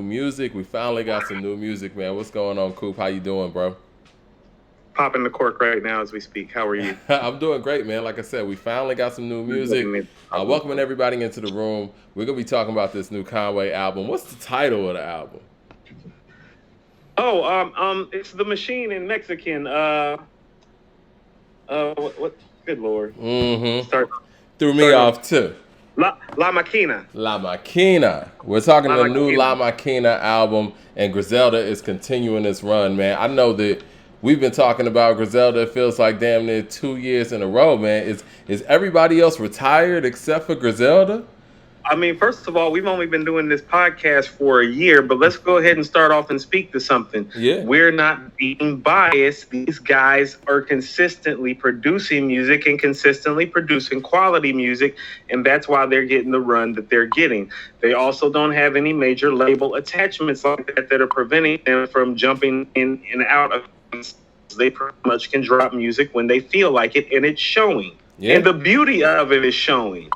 music. We finally got some new music, man. What's going on, Coop? How you doing, bro? Popping the cork right now as we speak. How are you? I'm doing great, man. Like I said, we finally got some new music. Welcoming everybody into the room. We're gonna be talking about this new Conway album. What's the title of the album? Oh, it's the machine in Mexican. What? Good lord. Start. Threw me off too. La Maquina. La Maquina. We're talking La the new Maquina. La Maquina album, and Griselda is continuing this run, man. I know that we've been talking about Griselda. It feels like damn near 2 years in a row, man. Is everybody else retired except for Griselda? I mean, first of all, we've only been doing this podcast for a year, but let's go ahead and start off and speak to something. Yeah. We're not being biased. These guys are consistently producing music and consistently producing quality music, and that's why they're getting the run that they're getting. They also don't have any major label attachments like that are preventing them from jumping in and out of. They pretty much can drop music when they feel like it, and it's showing. Yeah. And the beauty of it is showing.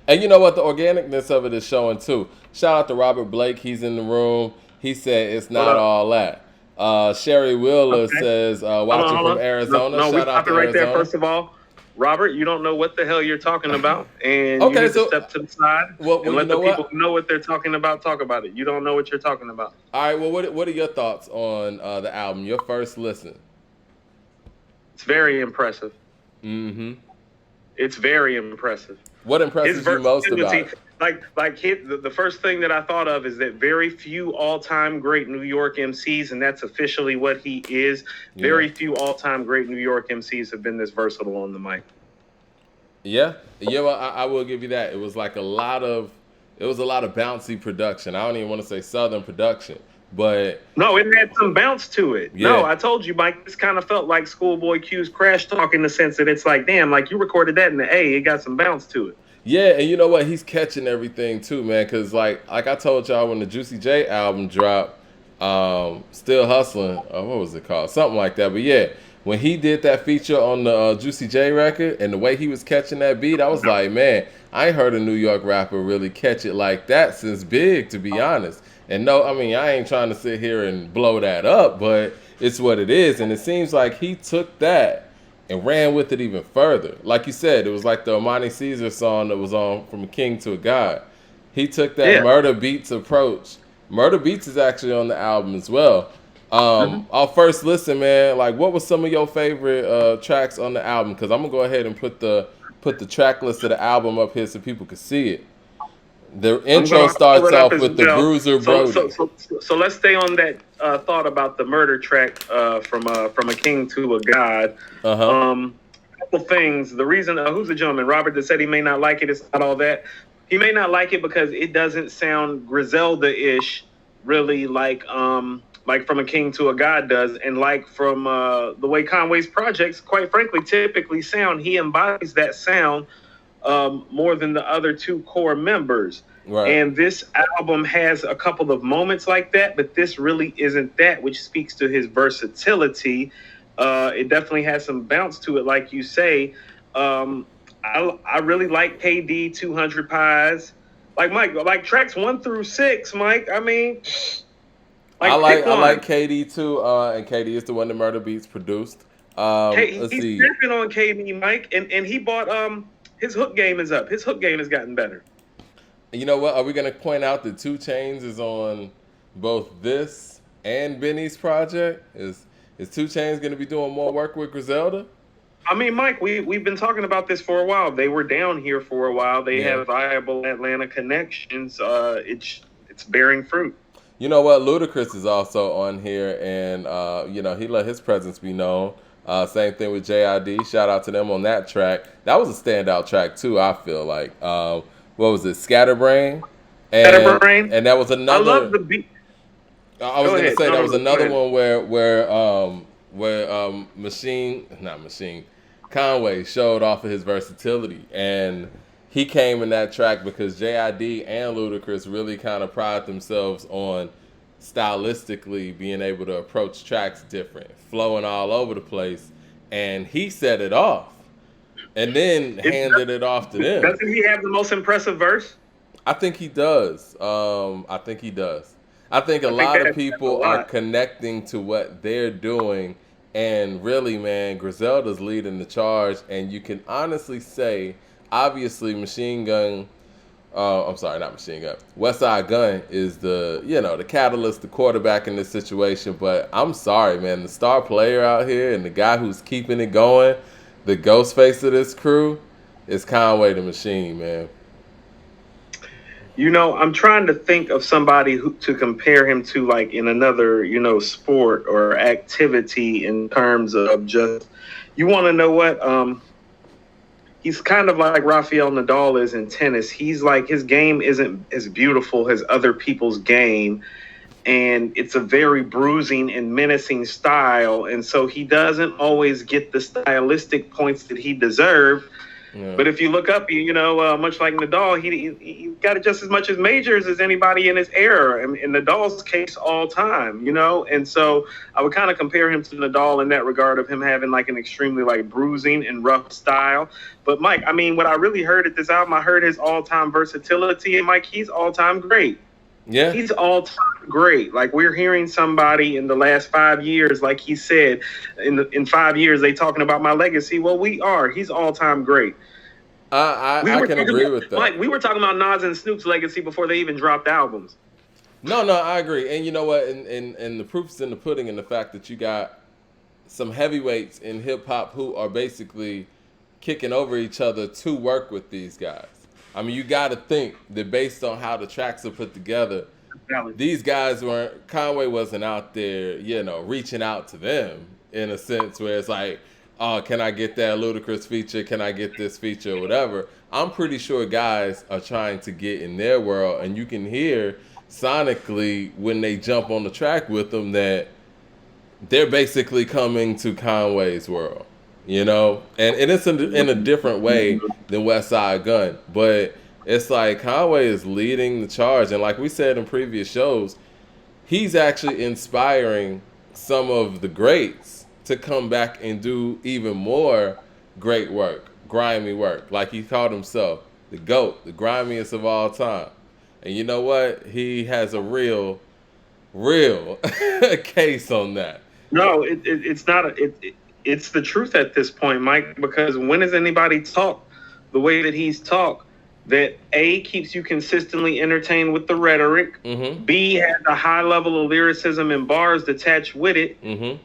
And you know what? The organicness of it is showing too. Shout out to Robert Blake. He's in the room. He said it's not all that. Sherry Wheeler says, watching from Arizona. No, Shout out to right Arizona. there. First of all, Robert, you don't know what the hell you're talking about. And you need to step to the side and let the people who know what they're talking about talk about it. You don't know what you're talking about. All right, well, what are your thoughts on the album? Your first listen. It's very impressive. Mm-hmm. It's very impressive. What impresses you most about it? The first thing that I thought of is that very few all-time great New York MCs, and that's officially what he is. Yeah. Very few all-time great New York MCs have been this versatile on the mic. Yeah. Well, I will give you that. It was like a lot of bouncy production. I don't even want to say Southern production, but no, it had some bounce to it. Yeah. No, I told you, Mike, this kind of felt like Schoolboy Q's Crash Talk in the sense that it's like, damn, like you recorded that in the A, it got some bounce to it. Yeah, and you know what? He's catching everything too, man. Because like I told y'all when the Juicy J album dropped, Still Hustling, what was it called? Something like that. But yeah, when he did that feature on the Juicy J record and the way he was catching that beat, I was like, man, I ain't heard a New York rapper really catch it like that since Big, to be honest. And no, I mean, I ain't trying to sit here and blow that up, but it's what it is. And it seems like he took that and ran with it even further. Like you said, it was like the Amani Caesar song that was on From a King to a God. He took that Murder Beats approach. Murder Beats is actually on the album as well. Our first listen, man, like what was some of your favorite tracks on the album? Because I'm going to go ahead and put the track list of the album up here so people can see it. The intro starts off with the Bruiser Brody. So let's stay on that thought about the murder track from a king to a god. Couple things. The reason who's the gentleman, Robert, that said he may not like it. It's not all that. He may not like it because it doesn't sound Griselda-ish, really like From a King to a God does, and like from the way Conway's projects, quite frankly, typically sound. He embodies that sound more than the other two core members. Right. And this album has a couple of moments like that, but this really isn't that, which speaks to his versatility. It definitely has some bounce to it, like you say. I really like KD 200 Pies. Like Mike, like tracks 1 through 6, Mike. I mean, I like KD too, and KD is the one that Murder Beats produced. He's stepping on KD, Mike, and he bought his hook game is up. His hook game has gotten better. You know what? Are we going to point out that 2 Chainz is on both this and Benny's project? Is 2 Chainz going to be doing more work with Griselda? I mean, Mike, we've been talking about this for a while. They were down here for a while. They have viable Atlanta connections. It's bearing fruit. You know what? Ludacris is also on here, and he let his presence be known. Same thing with JID. Shout out to them on that track. That was a standout track too, I feel like. What was it? Scatterbrain? Scatterbrain. And that was another. I love the beat. I was going to say that was another one where Conway showed off of his versatility, and he came in that track because JID and Ludacris really kind of pride themselves on stylistically being able to approach tracks different, flowing all over the place, and he set it off and then handed it off to them. Doesn't he have the most impressive verse? I think he does. I think a I think lot of that's a people are lot. connecting to what they're doing, and really, man, Griselda's leading the charge, and you can honestly say, obviously, Machine Gun. I'm sorry, not Machine Gun. West Side Gun is the catalyst, the quarterback in this situation. But I'm sorry, man, the star player out here and the guy who's keeping it going, the ghost face of this crew, is Conway the Machine, man. I'm trying to think of somebody to compare him to, like in another, sport or activity in terms of just. You want to know what? He's kind of like Rafael Nadal is in tennis. He's like his game isn't as beautiful as other people's game, and it's a very bruising and menacing style, and so he doesn't always get the stylistic points that he deserved. Yeah. But if you look up, much like Nadal, he got just as much as majors as anybody in his era. In Nadal's case, all time, And so I would kind of compare him to Nadal in that regard of him having like an extremely like bruising and rough style. But Mike, I mean, what I really heard at this album, I heard his all-time versatility, and Mike, he's all-time great. Yeah. He's all-time great. Like we're hearing somebody in the last 5 years, like he said, in 5 years they talking about my legacy. Well, we are. He's all-time great. I can agree with that. Mike, we were talking about Nas and Snoop's legacy before they even dropped albums. No, I agree. And you know what? And the proof's in the pudding, in the fact that you got some heavyweights in hip hop who are basically kicking over each other to work with these guys. I mean, you got to think that based on how the tracks are put together, these guys weren't. Conway wasn't out there, reaching out to them in a sense where it's like, oh, can I get that Ludacris feature? Can I get this feature or whatever? I'm pretty sure guys are trying to get in their world, and you can hear sonically when they jump on the track with them that they're basically coming to Conway's world, and it's in a different way than West Side Gun, but it's like Conway is leading the charge, and like we said in previous shows, he's actually inspiring some of the greats to come back and do even more great work, grimy work. Like he called himself the GOAT, the grimiest of all time. And you know what? He has a real case on that. No, it's not. It's the truth at this point, Mike, because when has anybody talked the way that he's talked that A, keeps you consistently entertained with the rhetoric, B, has a high level of lyricism and bars attached with it,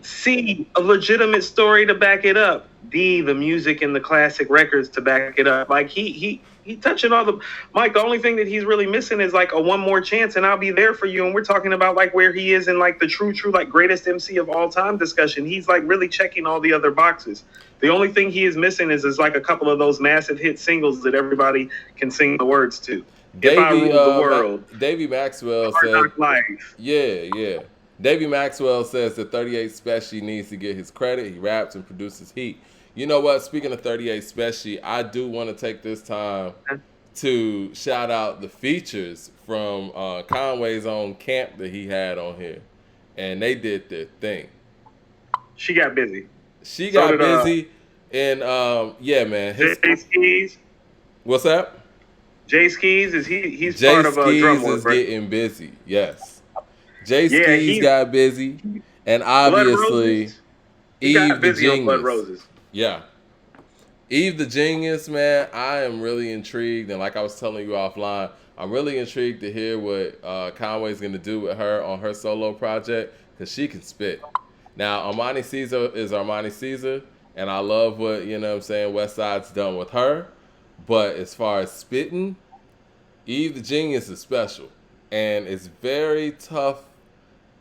C, a legitimate story to back it up, D, the music and the classic records to back it up. Like he touching all the. Mike, the only thing that he's really missing is like a one more chance and I'll be there for you. And we're talking about like where he is in like the true like greatest MC of all time discussion. He's like really checking all the other boxes. The only thing he is missing is like a couple of those massive hit singles that everybody can sing the words to. If I Ruled the World. Davey Maxwell said, yeah. Davey Maxwell says that 38 Special needs to get his credit. He raps and produces heat. You know what? Speaking of 38 Special, I do want to take this time to shout out the features from Conway's own camp that he had on here. And they did their thing. She got busy. She got busy, and yeah, man. Jay Skis. What's that? Jay Skis he's Jay part of a drum work, is getting busy. Yes, Jay Skis got busy, and obviously Eve the Genius. Blood Roses. Yeah, Eve the Genius, man. I am really intrigued, and like I was telling you offline, I'm really intrigued to hear what Conway's gonna do with her on her solo project because she can spit. Now, Armani Caesar is Armani Caesar, and I love what, West Side's done with her. But as far as spitting, Eve the Genius is special. And it's very tough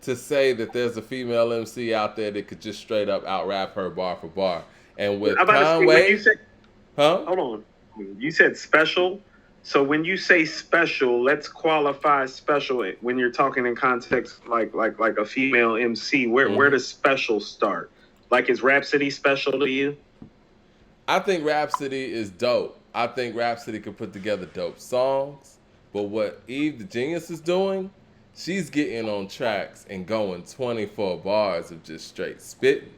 to say that there's a female MC out there that could just straight up out-rap her bar for bar. And with Conway... Hold on. You said special? So when you say special, let's qualify special when you're talking in context like a female MC. Where does special start? Like, is Rhapsody special to you? I think Rhapsody is dope. I think Rhapsody could put together dope songs. But what Eve the Genius is doing, she's getting on tracks and going 24 bars of just straight spitting.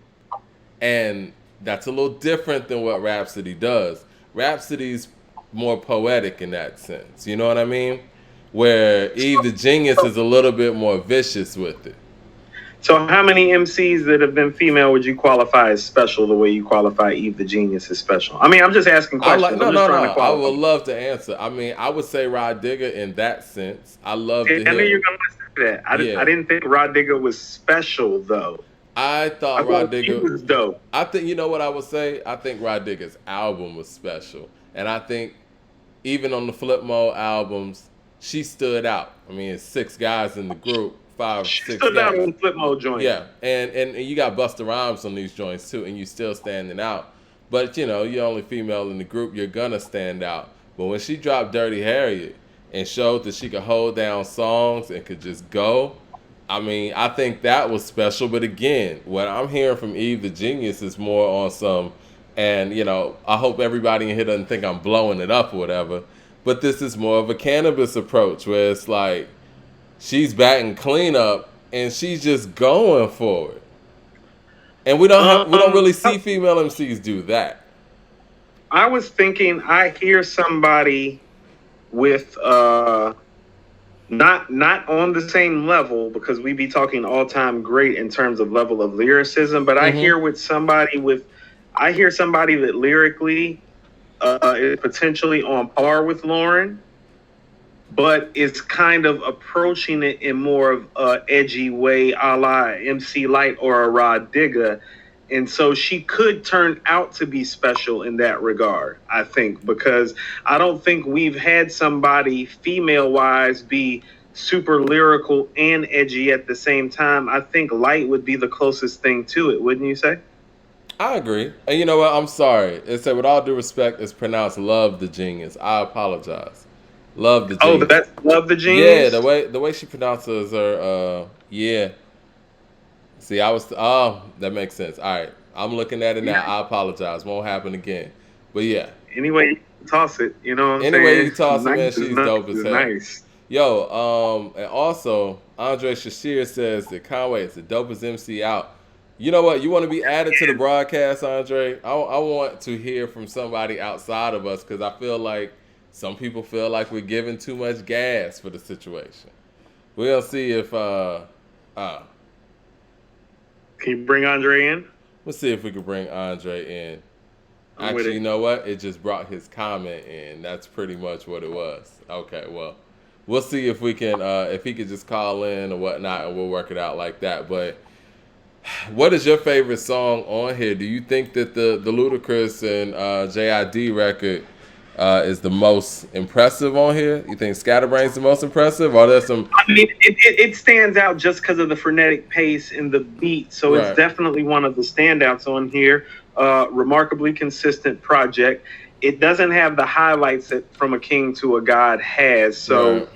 And that's a little different than what Rhapsody does. Rhapsody's more poetic in that sense. You know what I mean? where Eve the Genius is a little bit more vicious with it. So how many MCs that have been female would you qualify as special the way you qualify Eve the Genius as special? I mean, I'm just asking I like questions. I'm just trying to I qualify. would love to answer. I mean, I would say Rod Digger in that sense. I love to I knew hear. you were going to say that. I Yeah, didn't think Rod Digger was special, though. I I thought Rod thought he Digger. was dope. I think you know what I would say. I think Rod Digger's album was special, and I think even on the Flip Mode albums, she stood out. I mean, it's 6 guys in the group, five, She six stood out guys. on the Flip Mode joint. Yeah, and you got Busta Rhymes on these joints too, and you still standing out. But you know, you're only female in the group, you're gonna stand out. But when she dropped Dirty Harriet and showed that she could hold down songs and could just go, I mean, I think that was special. But again, what I'm hearing from Eve the Genius is more on some, and you know, I hope everybody in here doesn't think I'm blowing it up or whatever. But this is more of a cannabis approach where it's like she's batting cleanup and she's just going for it. And we don't really see female MCs do that. I was thinking I hear somebody with not on the same level because we be talking all time great in terms of level of lyricism, but I hear somebody that lyrically is potentially on par with Lauren, but it's kind of approaching it in more of a edgy way, a la MC Light or a Rod Digger. And so she could turn out to be special in that regard, I think, because I don't think we've had somebody female-wise be super lyrical and edgy at the same time. I think Light would be the closest thing to it, wouldn't you say? I agree. And you know what? I'm sorry. It said, with all due respect, it's pronounced Love the Genius. I apologize. Love the Oh, Genius. that's Love the Yeah, Genius? the way she pronounces her, yeah. See, that makes sense. All right. I'm looking at it now. Yeah. I apologize. Won't happen again. But yeah. Anyway, you toss it. You know what I'm Anyway, saying? you toss it, man. Nice She's dope as hell. nice. Yo, and also, Andre Shashir says that Conway is the dopest MC out. You know what? You want to be added to the broadcast, Andre? I want to hear from somebody outside of us because I feel like some people feel like we're giving too much gas for the situation. We'll see if Can you bring Andre in? we'll see if we can bring Andre in. I'm with Actually, it. you know what? It just brought his comment in. That's pretty much what it was. Okay, well, we'll see if we can, if he could just call in or whatnot, and we'll work it out like that. But what is your favorite song on here? Do you think that the Ludacris and JID record is the most impressive on here? You think Scatterbrain's the most impressive, or there's some? I mean, it stands out just because of the frenetic pace and the beat. So Right. it's definitely one of the standouts on here. Remarkably consistent project. It doesn't have the highlights that From a King to a God has. So, Right.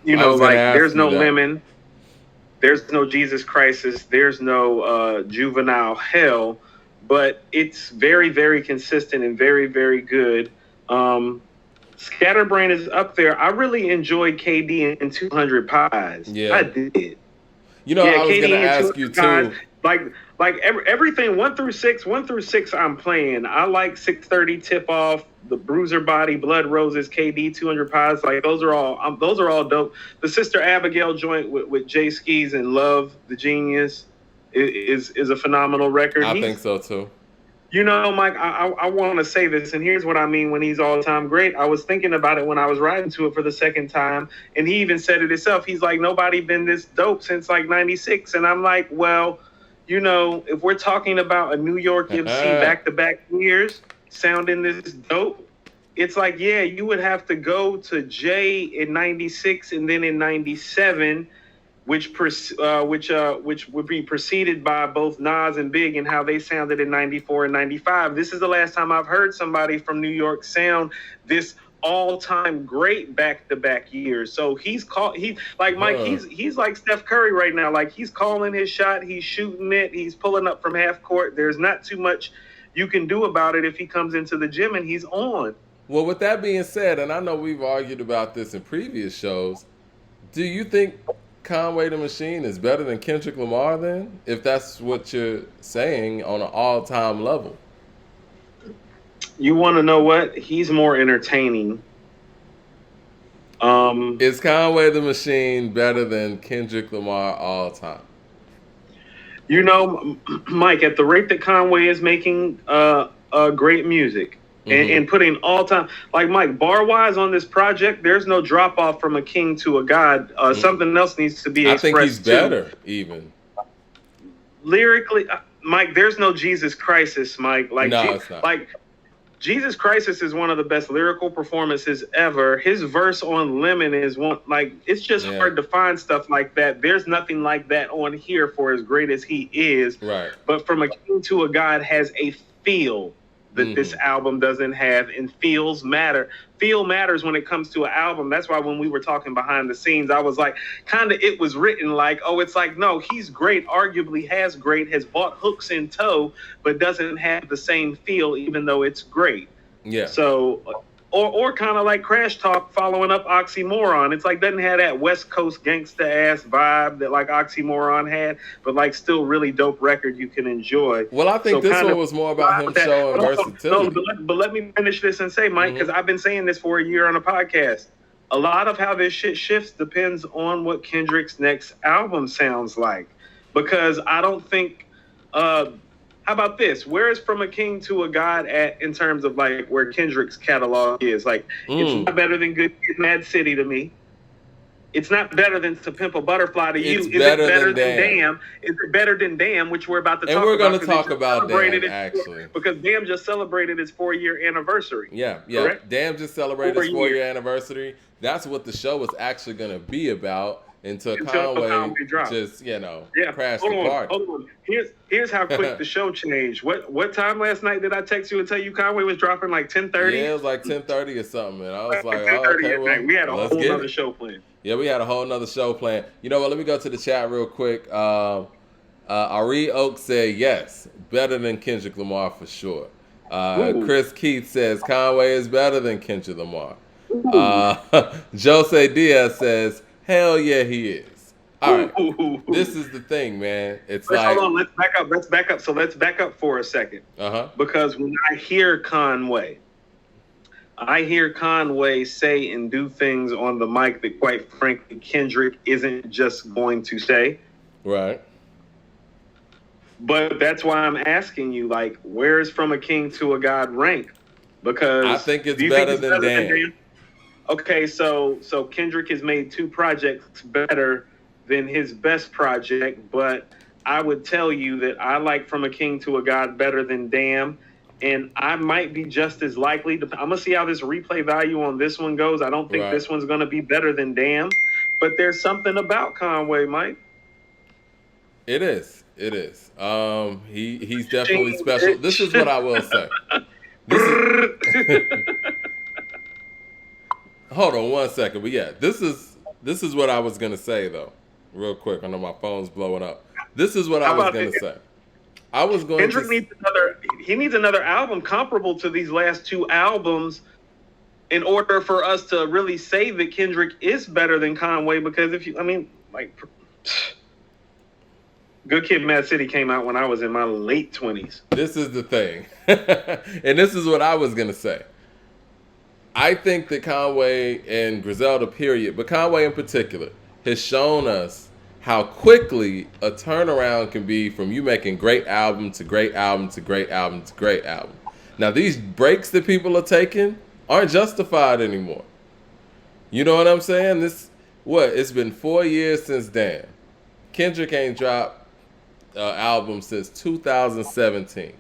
you I know, was gonna like ask there's you no that. Lemon, there's no Jesus Crisis, there's no Juvenile Hell, but it's very, very consistent and very, very good. Scatterbrain is up there. I really enjoyed KD and 200 Pies. Yeah. I did. You know, Yeah, I was KD gonna and ask you 200 too. Pies, like everything 1 through 6 I'm playing. I like 630 Tip Off, the Bruiser Body, Blood Roses, KD 200 Pies. Like those are all dope. The Sister Abigail joint with Jay Skis and Love the Genius is a phenomenal record. I think so too. You know, Mike, I want to say this, and here's what I mean when he's all-time great. I was thinking about it when I was writing to it for the second time, and he even said it himself. He's like, nobody been this dope since like 96. And I'm like, well, you know, if we're talking about a New York MC back-to-back years sounding this dope, it's like, yeah, you would have to go to Jay in 96 and then in 97, which would be preceded by both Nas and Big and how they sounded in 94 and 95. This is the last time I've heard somebody from New York sound this all-time great back-to-back years. So he's like Steph Curry right now. Like he's calling his shot, he's shooting it, he's pulling up from half court. There's not too much you can do about it if he comes into the gym and he's on. Well, with that being said, and I know we've argued about this in previous shows, do you think Conway the Machine is better than Kendrick Lamar then? If that's what you're saying on an all-time level. You want to know what? He's more entertaining. Is Conway the Machine better than Kendrick Lamar all time? You know, Mike, at the rate that Conway is making great music and putting all time, like Mike, bar wise on this project, there's no drop off from a king to a god. Something else needs to be I think he's expressed too. better, even. Lyrically, Mike, there's no Jesus Crisis, Mike. Like, no, it's not. Like, Jesus Crisis is one of the best lyrical performances ever. His verse on Lemon is one, like, it's just hard to find stuff like that. There's nothing like that on here for as great as he is. Right. But From a King to a God has a feel that this album doesn't have, and feels matter. Feel matters when it comes to an album. That's why when we were talking behind the scenes, I was like, kind of, it was written like, oh, it's like, no, he's great, arguably has bought hooks in tow, but doesn't have the same feel, even though it's great. Yeah. So, or kind of like Crash Talk following up Oxymoron. It's like, doesn't have that West Coast gangsta ass vibe that like Oxymoron had, but like still really dope record you can enjoy. Well, I think this one was more about him showing versatility. But let me finish this and say, Mike, because I've been saying this for a year on a podcast. A lot of how this shit shifts depends on what Kendrick's next album sounds like. Because I don't think how about this? Where is From a King to a God at in terms of like where Kendrick's catalog is? Like, it's not better than Good Kid, Mad City to me. It's not better than To Pimp a Butterfly to you. Is it better than Damn? Is it better than Damn, which we're about to talk about? And we're going to talk about Damn, actually. Because Damn just celebrated its 4-year anniversary. Yeah. Correct? Damn just celebrated its 4-year anniversary. That's what the show was actually going to be about. Until Conway just, crashed the party. Hold on. Here's how quick the show changed. What time last night did I text you and tell you Conway was dropping like 10:30? Yeah, it was like 10:30 or something. And I was like, okay, well, we had a whole other show planned. Yeah, we had a whole nother show planned. You know what? Let me go to the chat real quick. Ari Oak said yes, better than Kendrick Lamar for sure. Chris Keith says Conway is better than Kendrick Lamar. Jose Diaz says, hell yeah, he is. All right. This is the thing, man. Hold on. Let's back up. So let's back up for a second. Because when I hear Conway say and do things on the mic that, quite frankly, Kendrick isn't just going to say. Right. But that's why I'm asking you, like, where's From a King to a God rank? Because I think it's better than Damn. Okay, so Kendrick has made 2 projects better than his best project, but I would tell you that I like From a King to a God better than Damn, and I might be just as likely to. I'm gonna see how this replay value on this one goes. I don't think this one's gonna be better than Damn, but there's something about Conway, Mike. It is. He's definitely special. This is what I will say. Hold on 1 second, but yeah, this is what I was gonna say though, real quick. I know my phone's blowing up. This is what I was gonna say. I was going. Kendrick needs another album comparable to these last 2 albums in order for us to really say that Kendrick is better than Conway. Because Good Kid, Mad City came out when I was in my late 20s. This is the thing, and this is what I was gonna say. I think that Conway and Griselda, period, but Conway in particular, has shown us how quickly a turnaround can be from you making great album to great album to great album to great album. Now, these breaks that people are taking aren't justified anymore. You know what I'm saying? It's been 4 years since Damn. Kendrick ain't dropped an album since 2017.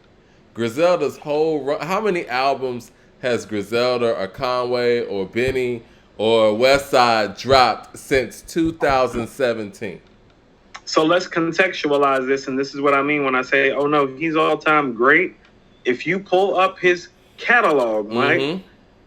Griselda's whole run, how many albums has Griselda or Conway or Benny or Westside dropped since 2017? So let's contextualize this, and this is what I mean when I say, oh no, he's all-time great. If you pull up his catalog, Mike,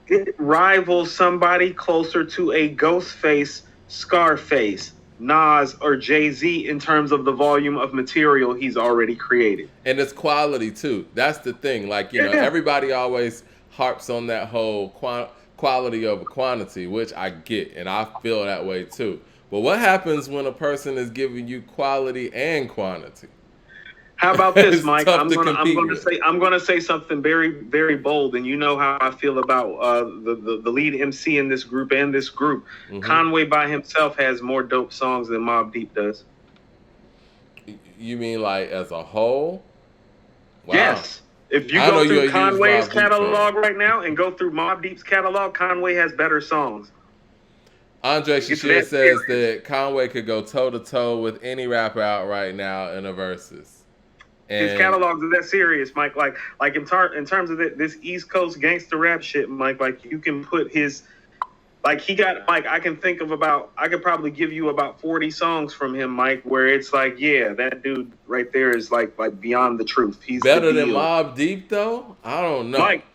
it rivals somebody closer to a Ghostface, Scarface, Nas, or Jay-Z in terms of the volume of material he's already created. And it's quality too. That's the thing. Like, everybody always harps on that whole quality over quantity, which I get, and I feel that way too. But what happens when a person is giving you quality and quantity? How about this, It's Mike? tough to compete with. I'm gonna say something very, very bold, and you know how I feel about the lead MC in this group and this group. Mm-hmm. Conway by himself has more dope songs than Mobb Deep does. You mean like as a whole? Wow. Yes. If you go through Conway's catalog right now and go through Mobb Deep's catalog, Conway has better songs. Andre Shashir says that Conway could go toe to toe with any rapper out right now in a versus. His catalog's are that serious, Mike. Like in terms of this East Coast gangster rap shit, Mike. Like you can put his, like he got, Mike. I could probably give you about 40 songs from him, Mike. Where it's like, yeah, that dude right there is like beyond the truth. He's better than Mobb Deep though. I don't know, Mike.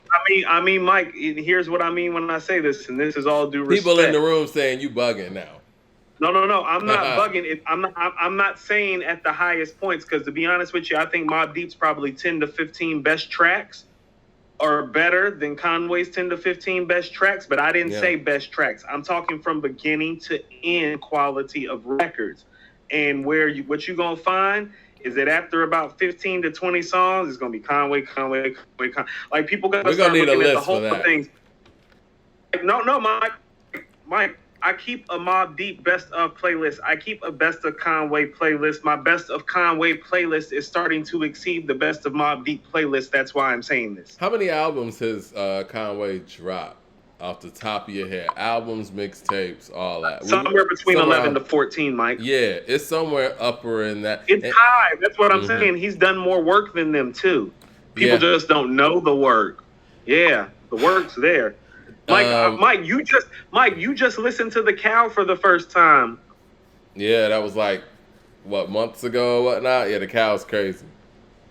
I mean, Mike. Here's what I mean when I say this, and this is all due respect. People in the room saying you bugging now. No. I'm not bugging. I'm not saying at the highest points because to be honest with you, I think Mobb Deep's probably 10 to 15 best tracks are better than Conway's 10 to 15 best tracks. But I didn't say best tracks. I'm talking from beginning to end quality of records, and what you gonna find is that after about 15 to 20 songs, it's gonna be Conway. Like people gotta start looking at the whole things. Like, no, Mike. I keep a Mobb Deep best of playlist. I keep a best of Conway playlist. My best of Conway playlist is starting to exceed the best of Mobb Deep playlist. That's why I'm saying this. How many albums has Conway dropped off the top of your head? Albums, mixtapes, all that. Somewhere between 11 to 14, Mike. Yeah, it's somewhere upper in that. It's high. That's what I'm saying. He's done more work than them, too. People just don't know the work. Yeah, the work's there. Mike, you just listened to The Cow for the first time. Yeah, that was like, months ago or whatnot? Yeah, The Cow's crazy.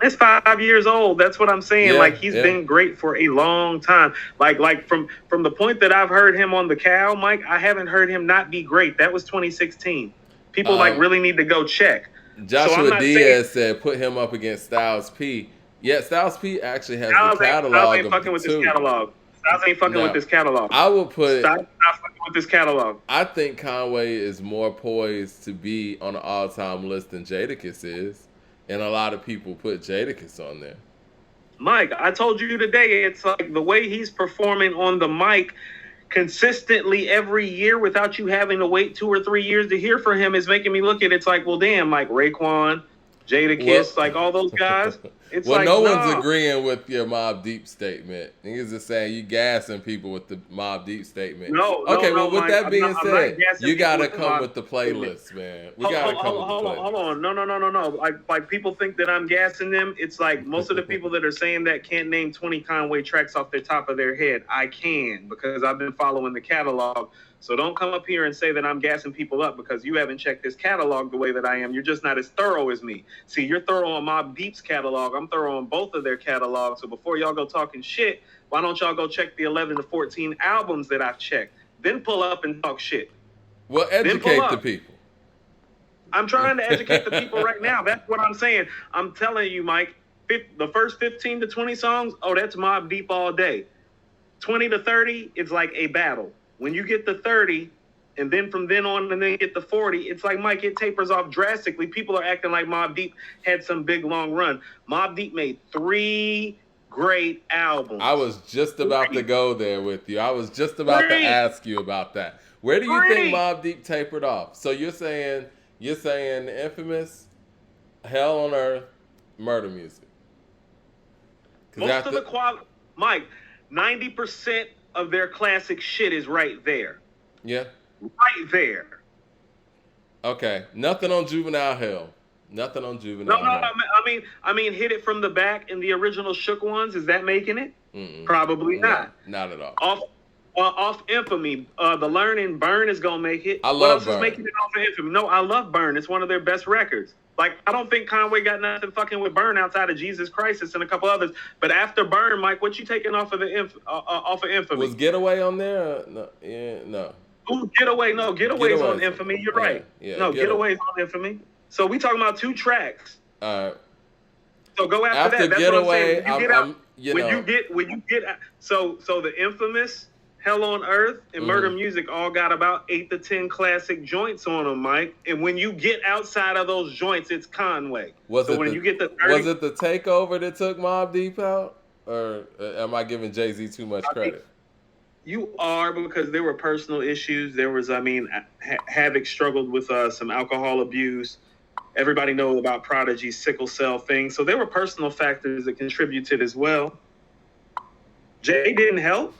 It's 5 years old. That's what I'm saying. He's been great for a long time. Like from the point that I've heard him on The Cow, Mike, I haven't heard him not be great. That was 2016. People really need to go check. Joshua Diaz said put him up against Styles P. Yeah, Styles P actually has the catalog. Styles ain't fucking with this catalog. Styles ain't fucking with this catalog. I would put Styles not fucking with this catalog. I think Conway is more poised to be on an all-time list than Jadakiss is, and a lot of people put Jadakiss on there. Mike, I told you today, it's like the way he's performing on the mic consistently every year without you having to wait 2 or 3 years to hear from him is making me look at it. It's like, well, damn, like Raekwon, Jadakiss, like all those guys. It's no one's agreeing with your Mobb Deep statement. Niggas just saying you gassing people with the Mobb Deep statement. With that being said, you gotta come with the playlist, man. We gotta come with the playlist. Hold on. No. Like people think that I'm gassing them. It's like most of the people that are saying that can't name 20 Conway tracks off the top of their head. I can because I've been following the catalog. So don't come up here and say that I'm gassing people up because you haven't checked this catalog the way that I am. You're just not as thorough as me. See, you're thorough on Mobb Deep's catalog. I'm thorough on both of their catalogs. So before y'all go talking shit, why don't y'all go check the 11 to 14 albums that I've checked? Then pull up and talk shit. Well, educate the people. I'm trying to educate the people right now. That's what I'm saying. I'm telling you, Mike, the first 15 to 20 songs, that's Mobb Deep all day. 20 to 30, it's like a battle. When you get to 30, and then from then on, and then get to 40, it's like, Mike, it tapers off drastically. People are acting like Mobb Deep had some big, long run. Mobb Deep made 3 great albums. I was just about to go there with you. I was just about to ask you about that. Where do you think Mobb Deep tapered off? So you're saying the infamous Hell on Earth murder music. Most of the quality, Mike, 90% of their classic shit is right there. Yeah. Right there. Okay. Nothing on Juvenile Hell. No, I mean, Hit It From the Back and the original Shook ones. Is that making it? Probably not. Not at all. Off Infamy, the Learn and Burn is gonna make it. I love what else Burn. Is making it off of Infamy? No, I love Burn. It's one of their best records. Like, I don't think Conway got nothing fucking with Burn outside of Jesus Crisis and a couple others. But after Burn, Mike, what you taking off of off of Infamy? Was Getaway on there? No. Yeah, no. Ooh, Getaway. No, Getaway's on Infamy. You're right. Yeah, no, Getaway's on Infamy. So we talking about 2 tracks. All right. So go after that. That's Getaway, what I'm saying. When you get so the Infamous Hell on Earth, and Murder Mm-hmm. Music all got about 8 to 10 classic joints on them, Mike. And when you get outside of those joints, it's Conway. Was So it when the you get the 30, was it the takeover that took Mobb Deep out, or am I giving Jay-Z too much I mean, credit? you are, because there were personal issues. There was, I mean, Havoc struggled with some alcohol abuse. Everybody knows about Prodigy's sickle cell thing. So there were personal factors that contributed as well. Jay didn't help.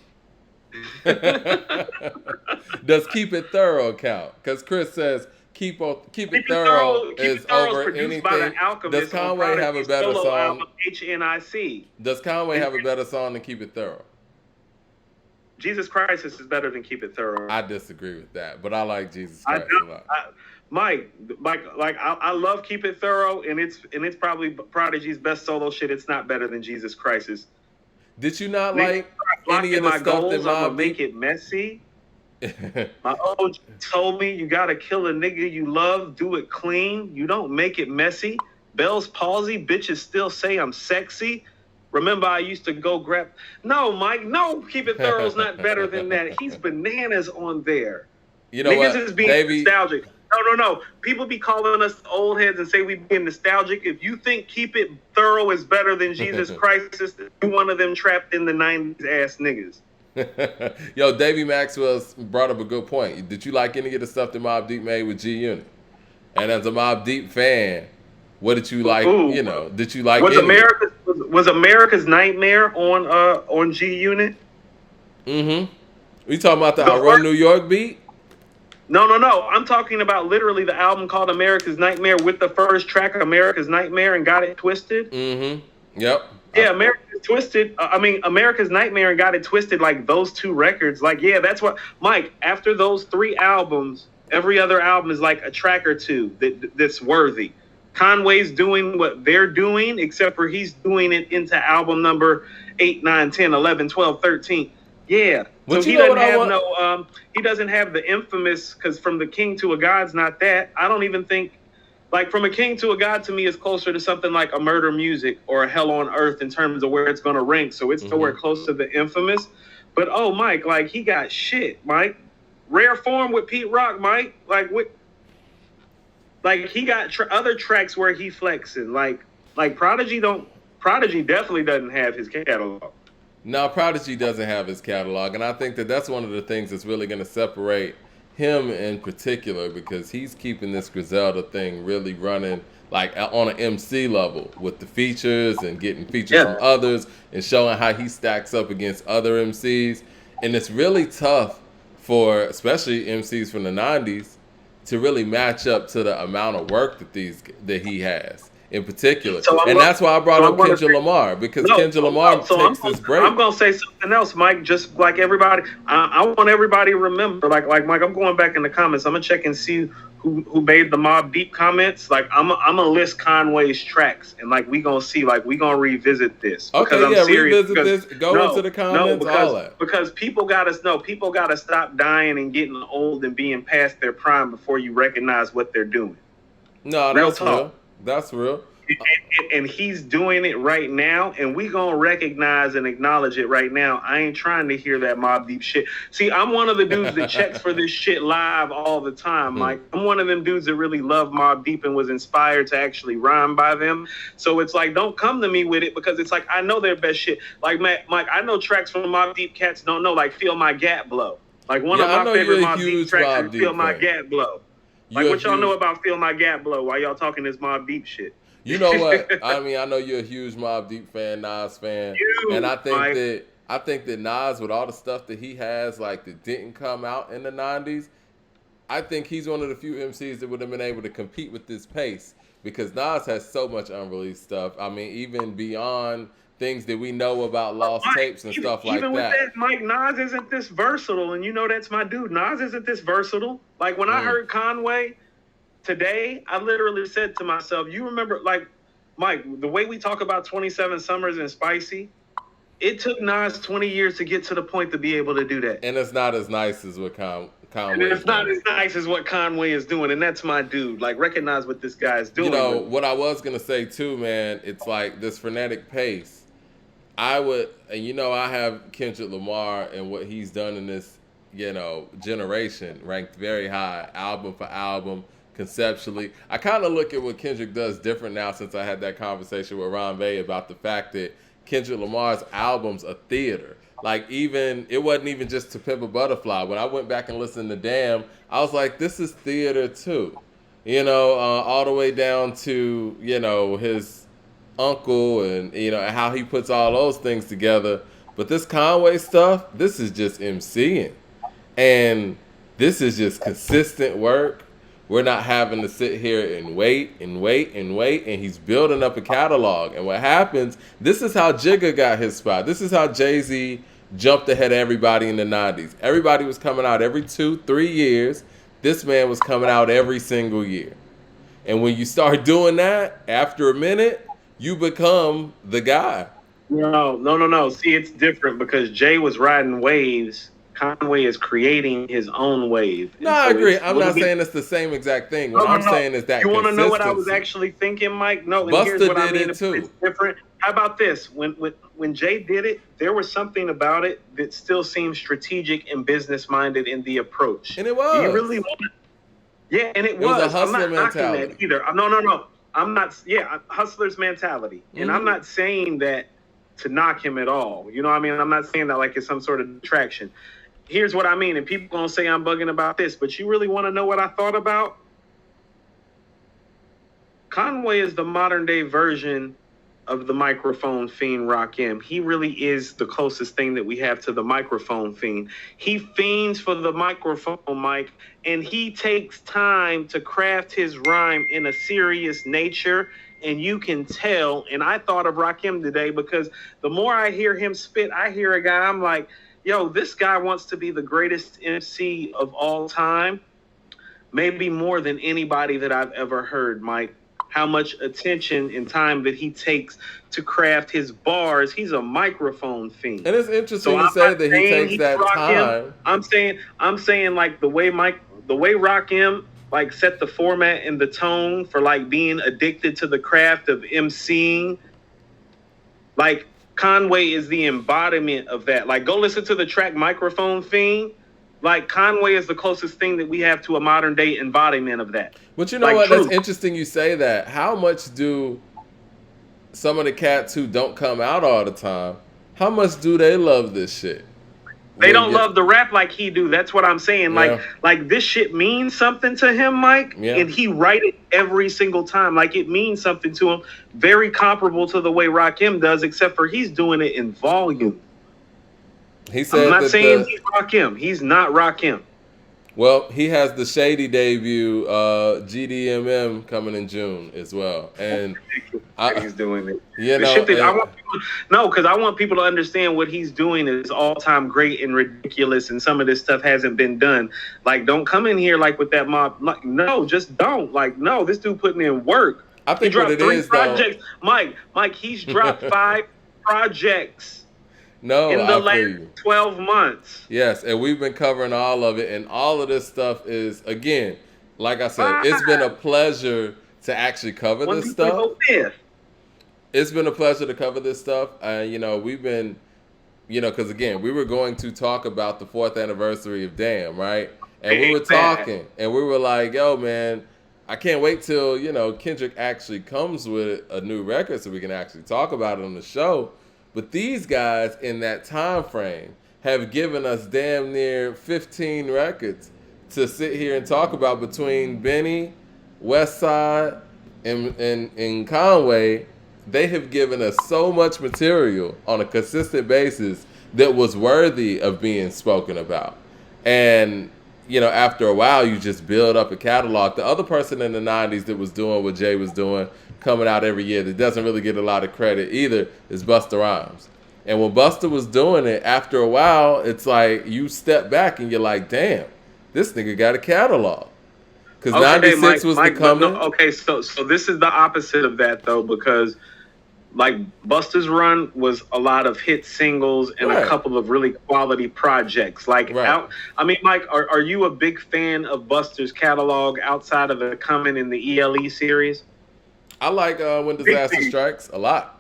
Does Keep It Thorough count? Because Chris says Keep It Thorough is over produced by anything. the Alchemist. Does Conway have a better song? Album, HNIC. Does Conway have a better song than Keep It Thorough? Jesus Christ is better than Keep It Thorough. I disagree with that, but I like Jesus Christ a lot. Mike, like I love Keep It Thorough, and it's probably Prodigy's best solo shit. It's not better than Jesus Christ's. Did you not like any of the stuff goals, that I'm gonna Mobb make Deep? it messy. My OG told me you gotta kill a nigga you love, do it clean. You don't make it messy. Bell's palsy, bitches still say I'm sexy. Remember, I used to go grab. No, Mike, no, Keep It Thorough's not better than that. He's bananas on there. You know Niggas what? is being nostalgic. No. People be calling us old heads and say we being nostalgic. If you think Keep It Thorough is better than Jesus Christ, you one of them trapped in the 90s ass niggas. Yo, Davey Maxwell brought up a good point. Did you like any of the stuff that Mobb Deep made with G Unit? And as a Mobb Deep fan, what did you like? Ooh. You know, did you like? Was America's Nightmare on G Unit? Mm-hmm. We talking about the I Run New York beat? No. I'm talking about literally the album called America's Nightmare with the first track, America's Nightmare, and Got It Twisted. Mm-hmm. Yep. Yeah, America's Twisted. America's Nightmare and Got It Twisted. Like those two records. Like, yeah, that's what Mike. After those 3 albums, every other album is like a track or two that's worthy. Conway's doing what they're doing, except for he's doing it into album number 8, 9, 10, 11, 12, 13. Yeah. But so he doesn't have he doesn't have the infamous, because From the King to a God's not that. I don't even think, like, From a King to a God to me is closer to something like a Murder Music or a Hell on Earth in terms of where it's going to rank. So it's nowhere close to the infamous. But, oh, Mike, like, he got shit, Mike. Rare Form with Pete Rock, Mike. Like he got other tracks where he flexing. Like Prodigy definitely doesn't have his catalog. No, Prodigy doesn't have his catalog, and I think that's one of the things that's really going to separate him in particular, because he's keeping this Griselda thing really running like on an MC level with the features and getting features from others and showing how he stacks up against other MCs. And it's really tough for especially MCs from the 90s to really match up to the amount of work that he has in particular. That's why I brought up Kendrick Lamar, because Kendrick Lamar takes this break. I'm going to say something else, Mike, just like everybody. I want everybody to remember, like Mike, I'm going back in the comments. I'm going to check and see who made the Mobb Deep comments. Like, I'm going to list Conway's tracks, and, like, we going to see, like, we going to revisit this. Okay, yeah, revisit this. Go into the comments, all that. Because people got to stop dying and getting old and being past their prime before you recognize what they're doing. No, that's real. That's real. And he's doing it right now, and we gonna recognize and acknowledge it right now. I ain't trying to hear that Mobb Deep shit. See, I'm one of the dudes that checks for this shit live all the time, Mike. I'm one of them dudes that really love Mobb Deep and was inspired to actually rhyme by them. So it's like, don't come to me with it, because it's like, I know their best shit. Like, Mike, I know tracks from Mobb Deep cats don't know, like Feel My Gap Blow. Like, one of my favorite Mobb Deep tracks is Feel My Gap Blow. Like, what y'all know about Feel My Gap Blow while y'all talking this Mobb Deep shit? You know what? I mean, I know you're a huge Mobb Deep fan, Nas fan, and I think that Nas, with all the stuff that he has, like, that didn't come out in the 90s, I think he's one of the few MCs that would have been able to compete with this pace, because Nas has so much unreleased stuff. I mean, even beyond things that we know about lost tapes and stuff like that. Even with that, Mike, Nas isn't this versatile, and you know that's my dude. Nas isn't this versatile. Like, when I heard Conway today, I literally said to myself, you remember, like, Mike, the way we talk about 27 Summers and Spicy, it took Nas 20 years to get to the point to be able to do that. And it's not as nice as what Conway and it's not as nice as what Conway is doing, and that's my dude. Like, recognize what this guy is doing. You know, what I was going to say, too, man, it's like this frenetic pace I would, and I have Kendrick Lamar and what he's done in this, generation ranked very high, album for album, conceptually. I kind of look at what Kendrick does different now since I had that conversation with Ron Bay about the fact that Kendrick Lamar's albums are theater. Like it wasn't even just To Pimp a Butterfly. When I went back and listened to Damn, I was like, this is theater too. All the way down to, his uncle and, how he puts all those things together. But this Conway stuff, this is just MCing. And this is just consistent work. We're not having to sit here and wait and wait and wait. And he's building up a catalog. And what happens, this is how Jigga got his spot. This is how Jay-Z jumped ahead of everybody in the 90s. Everybody was coming out every 2-3 years. This man was coming out every single year. And when you start doing that, after a minute, you become the guy. No. See, it's different because Jay was riding waves. Conway is creating his own wave. No, I agree. I'm not saying it's the same exact thing. What I'm saying is that you want to know what I was actually thinking, Mike? No, and here's what I mean. It's different. How about this? When Jay did it, there was something about it that still seemed strategic and business minded in the approach. And it was. You really wanted. Yeah, and it was. A hustler I'm not mentality. knocking that either. No. I'm not. Yeah, hustler's mentality, and I'm not saying that to knock him at all. You know what I mean? I'm not saying that like it's some sort of detraction. Here's what I mean, and people gonna say I'm bugging about this, but you really want to know what I thought about? Conway is the modern day version of the microphone fiend Rakim. He really is the closest thing that we have to the microphone fiend. He fiends for the microphone, Mike, and he takes time to craft his rhyme in a serious nature, and you can tell. And I thought of Rakim today because the more I hear him spit, I hear a guy, I'm like, yo, this guy wants to be the greatest MC of all time, maybe more than anybody that I've ever heard, Mike. How much attention and time that he takes to craft his bars. He's a microphone fiend. And it's interesting to say that he takes that time. I'm saying like the way Rakim like set the format and the tone for like being addicted to the craft of MCing. Like Conway is the embodiment of that. Like go listen to the track Microphone Fiend. Like Conway is the closest thing that we have to a modern day embodiment of that. But you know like, what? True. That's interesting you say that. How much do some of the cats who don't come out all the time, how much do they love this shit? They don't love the rap like he do. That's what I'm saying. Like this shit means something to him, Mike. Yeah. And he write it every single time. Like it means something to him. Very comparable to the way Rakim does, except for he's doing it in volume. He said I'm not saying he's Rakim. He's not Rakim. Well, he has the Shady debut, GDMM, coming in June as well, and he's doing it. Because I want people to understand what he's doing is all time great and ridiculous, and some of this stuff hasn't been done. Like, don't come in here like with that mob. Like, no, just don't. Like, no, this dude putting in work. I think he dropped 3 projects. Though. Mike, he's dropped 5 projects. No, in the last 12 months. Yes, and we've been covering all of it, and all of this stuff is, again, like I said, it's been a pleasure to actually cover this stuff. It's been a pleasure to cover this stuff. We've been, because again, we were going to talk about the 4th anniversary of Damn, right? And we were talking, and we were like, yo, man, I can't wait till, Kendrick actually comes with a new record so we can actually talk about it on the show. But these guys in that time frame have given us damn near 15 records to sit here and talk about between Benny, Westside, and Conway. They have given us so much material on a consistent basis that was worthy of being spoken about. And, after a while, you just build up a catalog. The other person in the 90s that was doing what Jay was doing, coming out every year, that doesn't really get a lot of credit either, is Busta Rhymes. And when Busta was doing it, after a while, it's like you step back and you're like, damn, this nigga got a catalog. Because 96 was the coming. So this is the opposite of that, though, because like Busta's run was a lot of hit singles and a couple of really quality projects. Mike, are you a big fan of Busta's catalog outside of the Coming in the ELE series? I like When Disaster Strikes a lot.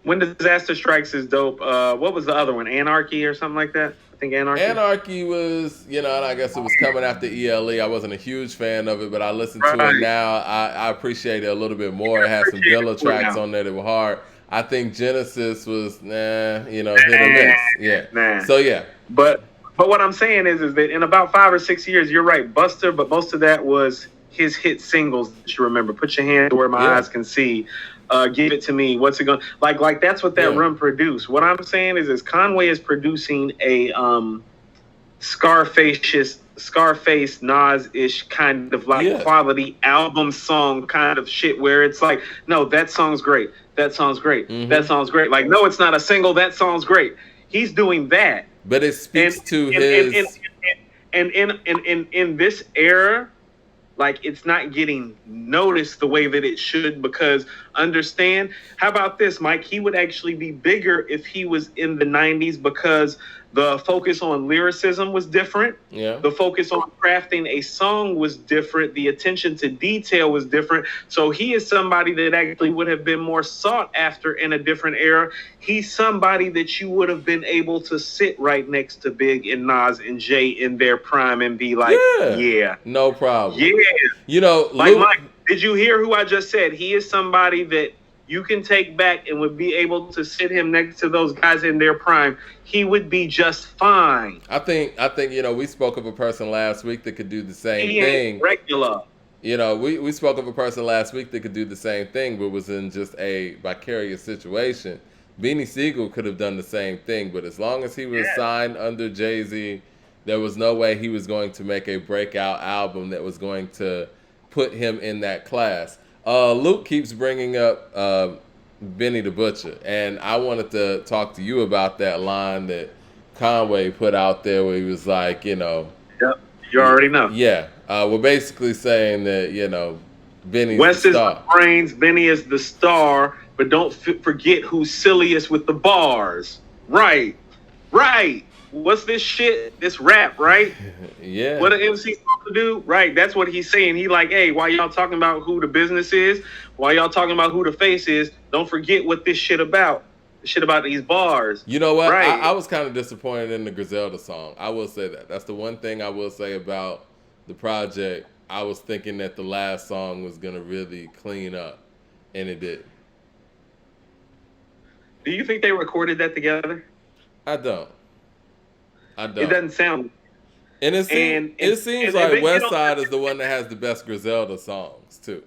When Disaster Strikes is dope. What was the other one? Anarchy or something like that? I think Anarchy. Anarchy was, and I guess it was coming after ELE. I wasn't a huge fan of it, but I listened to it Right. now. I appreciate it a little bit more. I It had some appreciate Dilla it more tracks now. on there that were hard. I think Genesis was, hit or miss. Yeah. Nah. So, yeah. But what I'm saying is that in about 5 or 6 years, you're right, Buster. But most of that was his hit singles that you remember. Put your hand where my eyes can see. Give it to me. What's it going like? That's what that run produced. What I'm saying is Conway is producing a Scarface Nas-ish kind of quality album song kind of shit where it's like, no, that song's great. That song's great. Mm-hmm. That song's great. Like, no, it's not a single. That song's great. He's doing that. But it speaks to his... And in this era, like, it's not getting noticed the way that it should, because understand, how about this, Mike? He would actually be bigger if he was in the 90s, because the focus on lyricism was different. Yeah. The focus on crafting a song was different. The attention to detail was different. So he is somebody that actually would have been more sought after in a different era. He's somebody that you would have been able to sit right next to Big and Nas and Jay in their prime and be like, yeah. No problem. Yeah. Like, Mike, did you hear who I just said? He is somebody that you can take back and would be able to sit him next to those guys in their prime. He would be just fine. I think we spoke of a person last week that could do the same thing. Regular. We spoke of a person last week that could do the same thing, but was in just a vicarious situation. Beanie Siegel could have done the same thing, but as long as he was signed under Jay-Z, there was no way he was going to make a breakout album that was going to put him in that class. Luke keeps bringing up Benny the Butcher, and I wanted to talk to you about that line that Conway put out there where he was like, Yep, you already know. Yeah, we're basically saying that, Benny's West the star. Is the brains, Benny is the star, but don't forget who's silliest with the bars. Right. What's this shit? This rap, right? Yeah. What an MC supposed to do? Right. That's what he's saying. He like, hey, while y'all talking about who the business is, while y'all talking about who the face is, don't forget what this shit about. The shit about these bars. You know what? Right. I was kind of disappointed in the Griselda song. I will say that. That's the one thing I will say about the project. I was thinking that the last song was going to really clean up, and it didn't. Do you think they recorded that together? I don't. It doesn't sound. And it seems like West Side is the one that has the best Griselda songs too.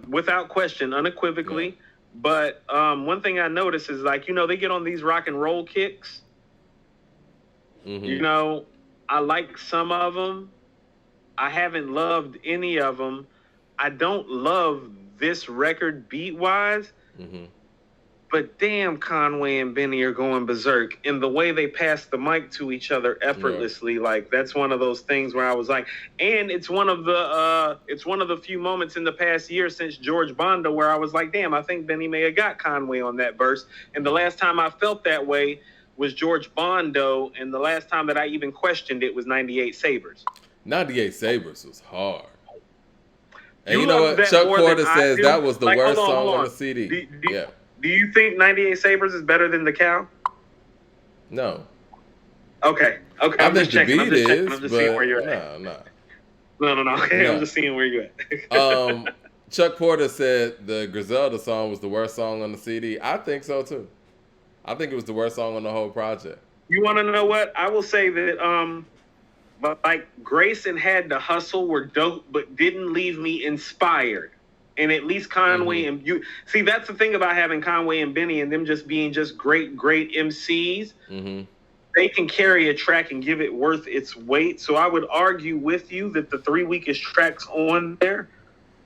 Without question, unequivocally. Yeah. But one thing I noticed is, like, they get on these rock and roll kicks. Mm-hmm. I like some of them. I haven't loved any of them. I don't love this record beat-wise. Mm-hmm. But damn, Conway and Benny are going berserk in the way they pass the mic to each other effortlessly. Yeah. Like, that's one of those things where I was like, and it's one of the few moments in the past year since George Bondo where I was like, damn, I think Benny may have got Conway on that verse. And the last time I felt that way was George Bondo, and the last time that I even questioned it was 98 Sabres. 98 Sabres was hard. And you know what? Chuck Porter says that was the worst song on the CD. Do you think 98 Sabres is better than The Cow? No. Okay. I think the beat is, I'm just seeing where you're at. No. Okay, no. I'm just seeing where you're at. Chuck Porter said the Griselda song was the worst song on the CD. I think so too. I think it was the worst song on the whole project. You want to know what? I will say that, but like Grace and Had to Hustle were dope, but didn't leave me inspired. And at least Conway and you see, that's the thing about having Conway and Benny and them just being just great MCs. Mm-hmm. They can carry a track and give it worth its weight. So I would argue with you that the 3 weakest tracks on there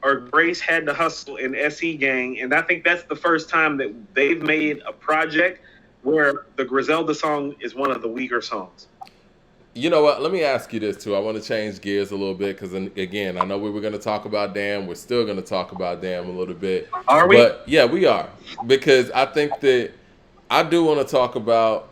are Grace Had to Hustle and SE Gang. And I think that's the first time that they've made a project where the Griselda song is one of the weaker songs. You know what? Let me ask you this, too. I want to change gears a little bit because, again, I know we were going to talk about Damn. We're still going to talk about Damn a little bit. Are we? But, yeah, we are. Because I think that I do want to talk about,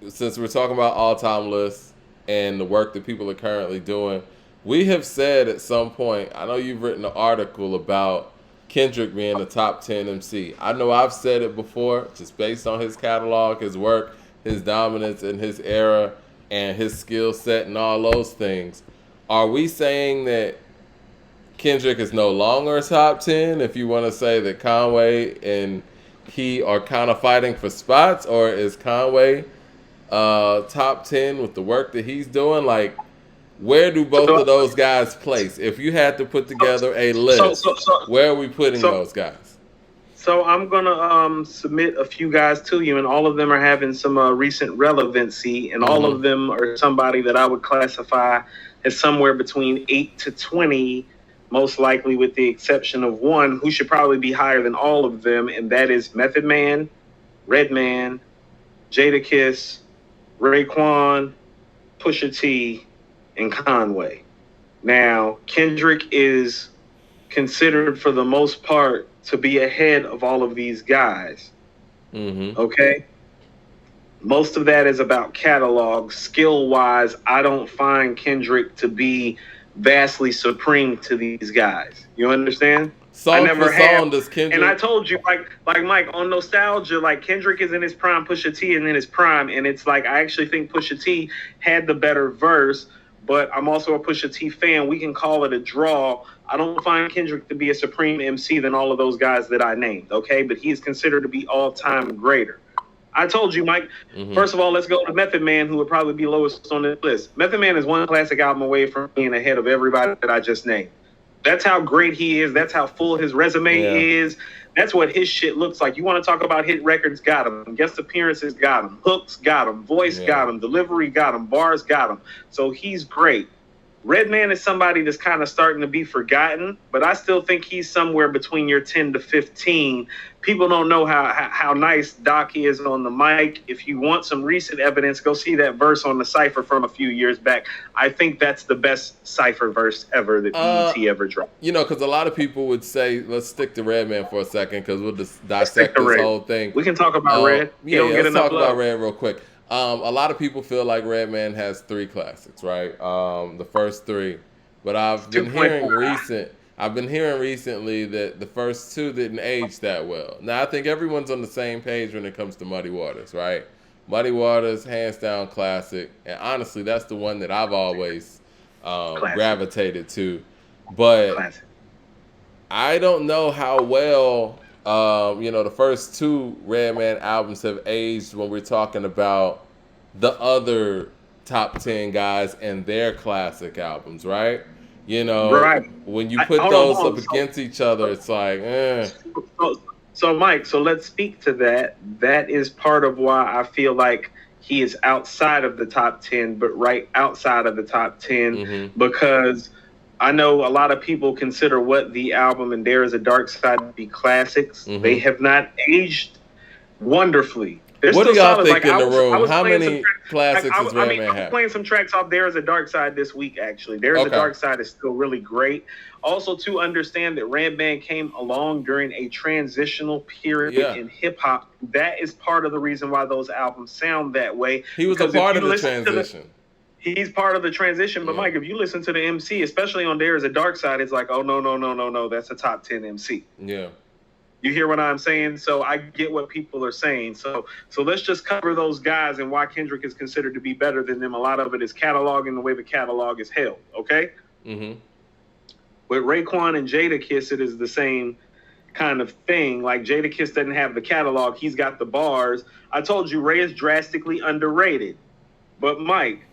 since we're talking about all-time lists and the work that people are currently doing, we have said at some point, I know you've written an article about Kendrick being a top 10 MC. I know I've said it before, just based on his catalog, his work, his dominance in his era, and his skill set and all those things. Are we saying that Kendrick is no longer a top 10 if you want to say that Conway and he are kind of fighting for spots, or is Conway top 10 with the work that he's doing? Like, where do both of those guys place? If you had to put together a list, where are we putting those guys? So I'm gonna submit a few guys to you, and all of them are having some recent relevancy, and all of them are somebody that I would classify as somewhere between 8 to 20, most likely with the exception of one who should probably be higher than all of them, and that is Method Man, Redman, Jadakiss, Raekwon, Pusha T, and Conway. Now, Kendrick is considered for the most part to be ahead of all of these guys. Okay? Most of that is about catalog. Skill-wise, I don't find Kendrick to be vastly supreme to these guys. You understand? Song for song, does Kendrick... And I told you, like Mike, on nostalgia, like Kendrick is in his prime, Pusha T is in his prime, and it's like I actually think Pusha T had the better verse, but I'm also a Pusha T fan. We can call it a draw. I don't find Kendrick to be a supreme MC than all of those guys that I named, okay? But he is considered to be all-time greater. I told you, Mike, first of all, let's go to Method Man, who would probably be lowest on the list. Method Man is one classic album away from being ahead of everybody that I just named. That's how great he is. That's how full his resume is. That's what his shit looks like. You want to talk about hit records, got him. Guest appearances, got him. Hooks, got him. Voice, got him. Delivery, got him. Bars, got him. So he's great. Redman is somebody that's kind of starting to be forgotten, but I still think he's somewhere between your 10 to 15. People don't know how nice Doc is on the mic. If you want some recent evidence, go see that verse on the Cypher from a few years back. I think that's the best Cypher verse ever that BET ever dropped. You know, because a lot of people would say, let's stick to Redman for a second, because we'll just dissect this whole thing. We can talk about Red. Let's talk about Red real quick. A lot of people feel like Redman has 3 classics, right? The first 3. But I've been hearing recently that the first 2 didn't age that well. Now, I think everyone's on the same page when it comes to Muddy Waters, right? Muddy Waters, hands down classic. And honestly, that's the one that I've always gravitated to. But I don't know how well... the first 2 Redman albums have aged when we're talking about the other top 10 guys and their classic albums, right? When you put those up against each other, it's like, So, Mike, let's speak to that. That is part of why I feel like he is outside of the top 10, but right outside of the top 10, because I know a lot of people consider What the Album and There Is a Dark Side to be classics. They have not aged wonderfully. What do y'all think in the room? How many classics does Redman have? I was playing some tracks off There Is a Dark Side this week, actually. There Is a Dark Side is still really great. Also, to understand that Redman came along during a transitional period in hip-hop. That is part of the reason why those albums sound that way. He was a part of the transition. He's part of the transition, but Mike, if you listen to the MC, especially on There Is a Dark Side, it's like, oh, no, that's a top 10 MC. Yeah. You hear what I'm saying? So I get what people are saying. So let's just cover those guys and why Kendrick is considered to be better than them. A lot of it is catalog and the way the catalog is held, okay? With Raekwon and Jadakiss, it is the same kind of thing. Like, Jadakiss doesn't have the catalog. He's got the bars. I told you, Ray is drastically underrated. But, Mike,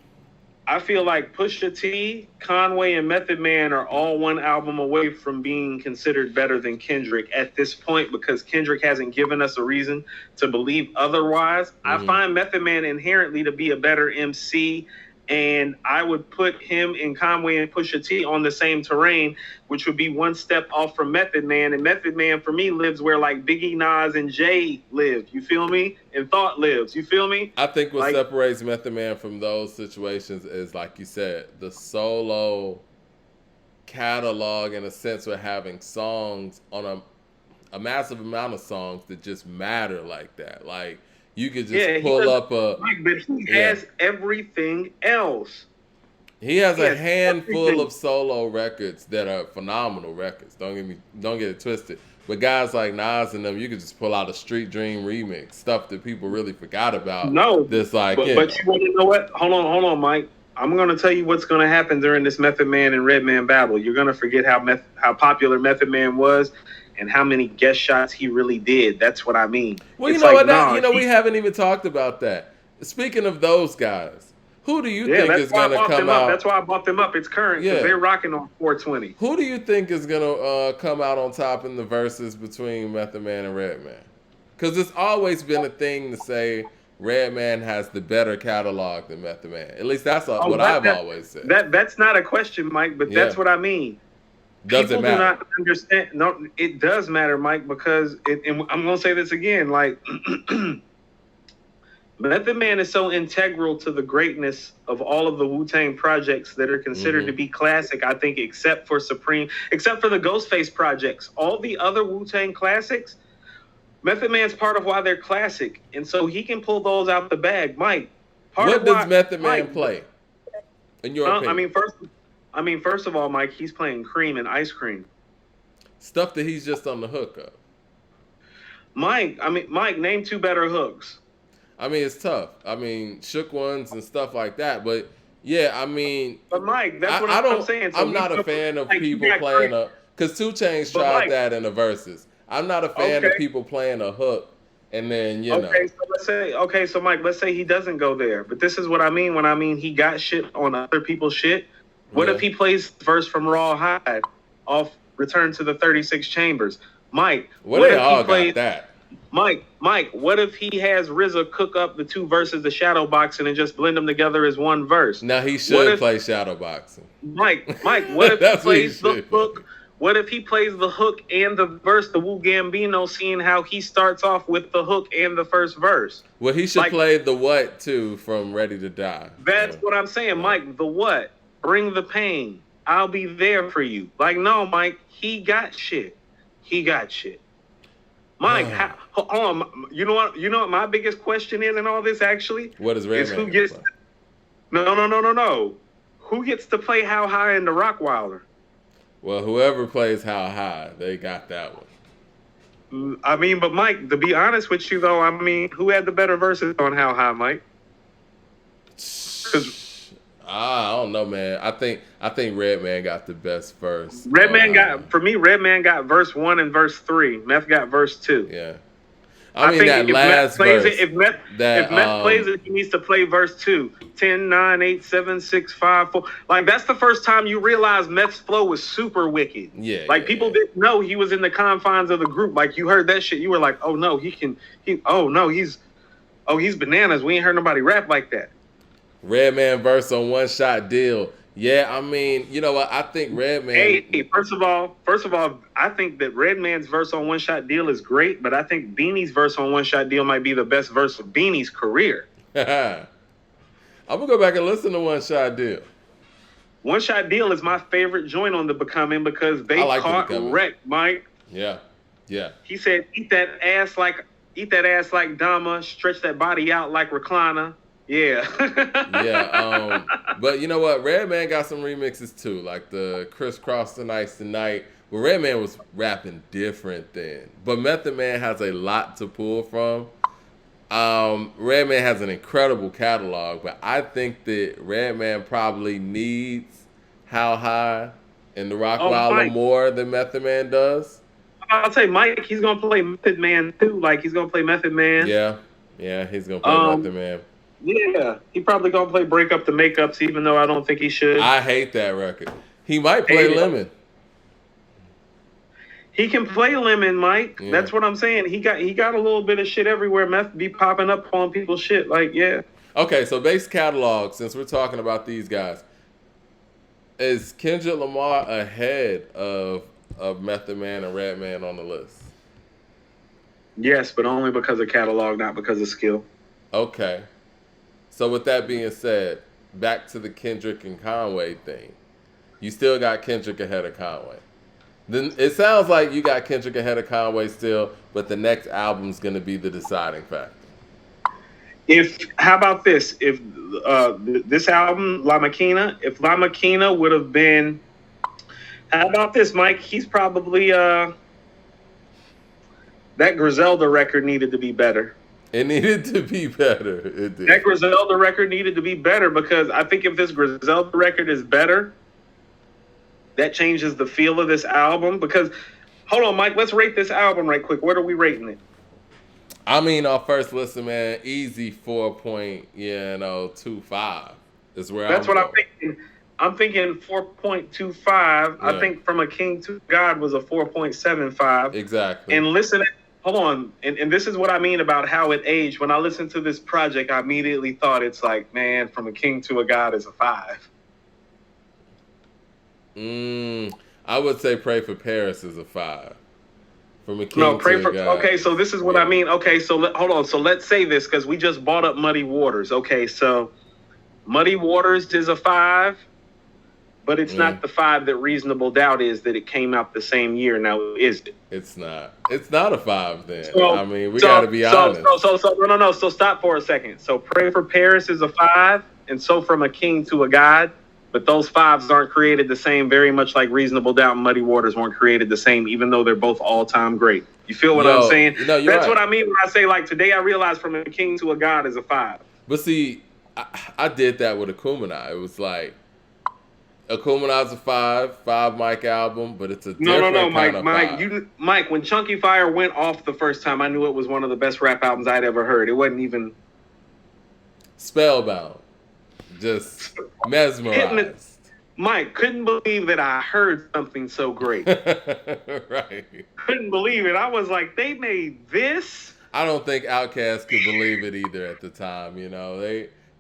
I feel like Pusha T, Conway, and Method Man are all one album away from being considered better than Kendrick at this point, because Kendrick hasn't given us a reason to believe otherwise. I find Method Man inherently to be a better MC, and I would put him and Conway and Pusha T on the same terrain, which would be one step off from Method Man. And Method Man, for me, lives where, like, Biggie, Nas, and Jay live. You feel me? And Thought lives. You feel me? I think what separates Method Man from those situations is, like you said, the solo catalog, in a sense, of having songs on a massive amount of songs that just matter like that. Like, you could just pull up a... But he has everything else. He has a Yes, handful everything. of solo records that are phenomenal records. Don't get it twisted. But guys like Nas and them, you could just pull out a Street Dream remix, stuff that people really forgot about. No, That's like, but you want to know what? Hold on, Mike. I'm going to tell you what's going to happen during this Method Man and Redman battle. You're going to forget how popular Method Man was and how many guest shots he really did. That's what I mean. well, you It's know like, what? no, We haven't even talked about that. Speaking of those guys, who do you yeah, think that's is why I gonna bought come them up. That's out? why I bought them up. It's current because Yeah, they're rocking on 420. who do you think is gonna come out on top in the verses between Method Man and Redman? Because it's always been a thing to say Redman has the better catalog than Method Man. At least that's Oh, what I've always said. that's not a question, Mike, but Yeah, that's what I mean. does it People do matter? not understand. No, it does matter, Mike, because and I'm gonna say this again. Like Method Man is so integral to the greatness of all of the Wu-Tang projects that are considered to Mm-hmm. be classic, I think, except for the Ghostface projects. All the other Wu-Tang classics, Method Man's part of why they're classic. And so he can pull those out the bag. Mike, part What of does why Method Man Mike, play, in your I opinion? mean, first of all, Mike, he's playing Cream and Ice Cream. Stuff that he's just on the hook of. Mike, name two better hooks. I mean, it's tough. I mean, shook ones and stuff like that. But yeah, I mean, But Mike, that's what I I'm don't. saying. So I'm not a fan of like, you people got playing Cream, a. Because 2 Chainz but tried Mike, that in the verses. I'm not a fan okay. of people playing a hook and then So Mike, let's say he doesn't go there. But this is what I mean when I mean he got shit on other people's shit. What yeah. if he plays verse from Raw Hide off Return to the 36 Chambers? Mike, Well, what they if he all got plays that. Mike, what if he has RZA cook up the two verses, the shadow boxing, and just blend them together as one verse? Now he What should if play shadow boxing. Mike, what if he That's what he plays the should. hook? What if he plays the hook and the verse, the Wu Gambino, seeing how he starts off with the hook and the first verse? Well, he should Like, play the what too from Ready to Die. that's what I'm saying, Mike. The what? Bring the pain. I'll be there for you. Like, no, Mike, he got shit. He got shit. Mike, you know what? You know what my biggest question is in all this actually? What is Redman? Who gets? No. Who gets to play How High in the Rockwilder? Well, whoever plays How High, they got that one. I mean, but Mike, to be honest with you though, I mean, who had the better verses on How High, Mike? Because I don't know, man. I think Redman got the best verse. Redman got verse 1 and verse 3. Meth got verse 2. Yeah. I mean, think that if last Meth plays verse. it, if Meth plays it, he needs to play verse 2. 10, 9, 8, 7, 6, 5, 4. Like, that's the first time you realize Meth's flow was super wicked. Yeah. Like, people didn't know he was in the confines of the group. Like, you heard that shit, you were like, oh no, he's bananas. We ain't heard nobody rap like that. Redman verse on One Shot Deal. Yeah, I mean, you know what? I think Redman. Hey, first of all, I think that Redman's verse on One Shot Deal is great, but I think Beanie's verse on One Shot Deal might be the best verse of Beanie's career. I'm gonna go back and listen to One Shot Deal. One Shot Deal is my favorite joint on The Becoming because they caught wreck, Mike. Yeah. He said, "Eat that ass like Dama, stretch that body out like recliner." Yeah. Yeah. But you know what? Redman got some remixes too, like the Crisscross the Nights Tonight. Well, Redman was rapping different then, but Method Man has a lot to pull from. Redman has an incredible catalog, but I think that Redman probably needs How High and the Rockwilder more than Method Man does. I'll say Mike, he's gonna play Method Man too. Like, he's gonna play Method Man. Yeah, he's gonna play Method Man. Yeah, he probably gonna play Break Up the Makeups, even though I don't think he should. I hate that record. He might play Lemon. He can play Lemon, Mike. Yeah. That's what I'm saying. He got a little bit of shit everywhere. Meth be popping up on people's shit. Like, yeah. Okay, so base catalog, since we're talking about these guys, is Kendrick Lamar ahead of Method Man and Redman on the list? Yes, but only because of catalog, not because of skill. Okay. So with that being said, back to the Kendrick and Conway thing. You still got Kendrick ahead of Conway. Then it sounds like you got Kendrick ahead of Conway still, but the next album's going to be the deciding factor. If how about this? If this album La Maquina, if La Maquina would have been, how about this, Mike? He's probably that Griselda record needed to be better. It needed to be better. It did. That Griselda record needed to be better because I think if this Griselda record is better, that changes the feel of this album. Because hold on, Mike, let's rate this album right quick. What are we rating it? I mean, our first listen, man, easy 4.25 is where That's I'm what going. I'm thinking. I'm thinking 4.25. Yeah. I think From a King to God was a 4.75. Exactly. And listen, hold on. And this is what I mean about how it aged. When I listened to this project, I immediately thought it's like, man, From a King to a God is a 5. I would say Pray for Paris is a 5. From a King No, Pray to for. a God. Okay, so this is what I mean. Okay, so hold on. So let's say this because we just bought up Muddy Waters. Okay, so Muddy Waters is a 5, but it's not the 5 that Reasonable Doubt is that it came out the same year. Now, is it? It's not. It's not a 5 then. So, I mean, we got to be honest. No. So stop for a second. So Pray for Paris is a 5, and so From a King to a God. But those 5s aren't created the same, very much like Reasonable Doubt and Muddy Waters weren't created the same, even though they're both all-time great. You feel what I'm saying? No, That's right. what I mean when I say, like, today I realized From a King to a God is a 5. But see, I did that with Akumina. It was like, Akumina's a 5 Mike album, but it's a different kind of 5. Mike, when Chunky Fire went off the first time, I knew it was one of the best rap albums I'd ever heard. It wasn't even... Spellbound. Just mesmerized. Mike, couldn't believe that I heard something so great. Right. Couldn't believe it. I was like, they made this? I don't think Outkast could believe it either at the time,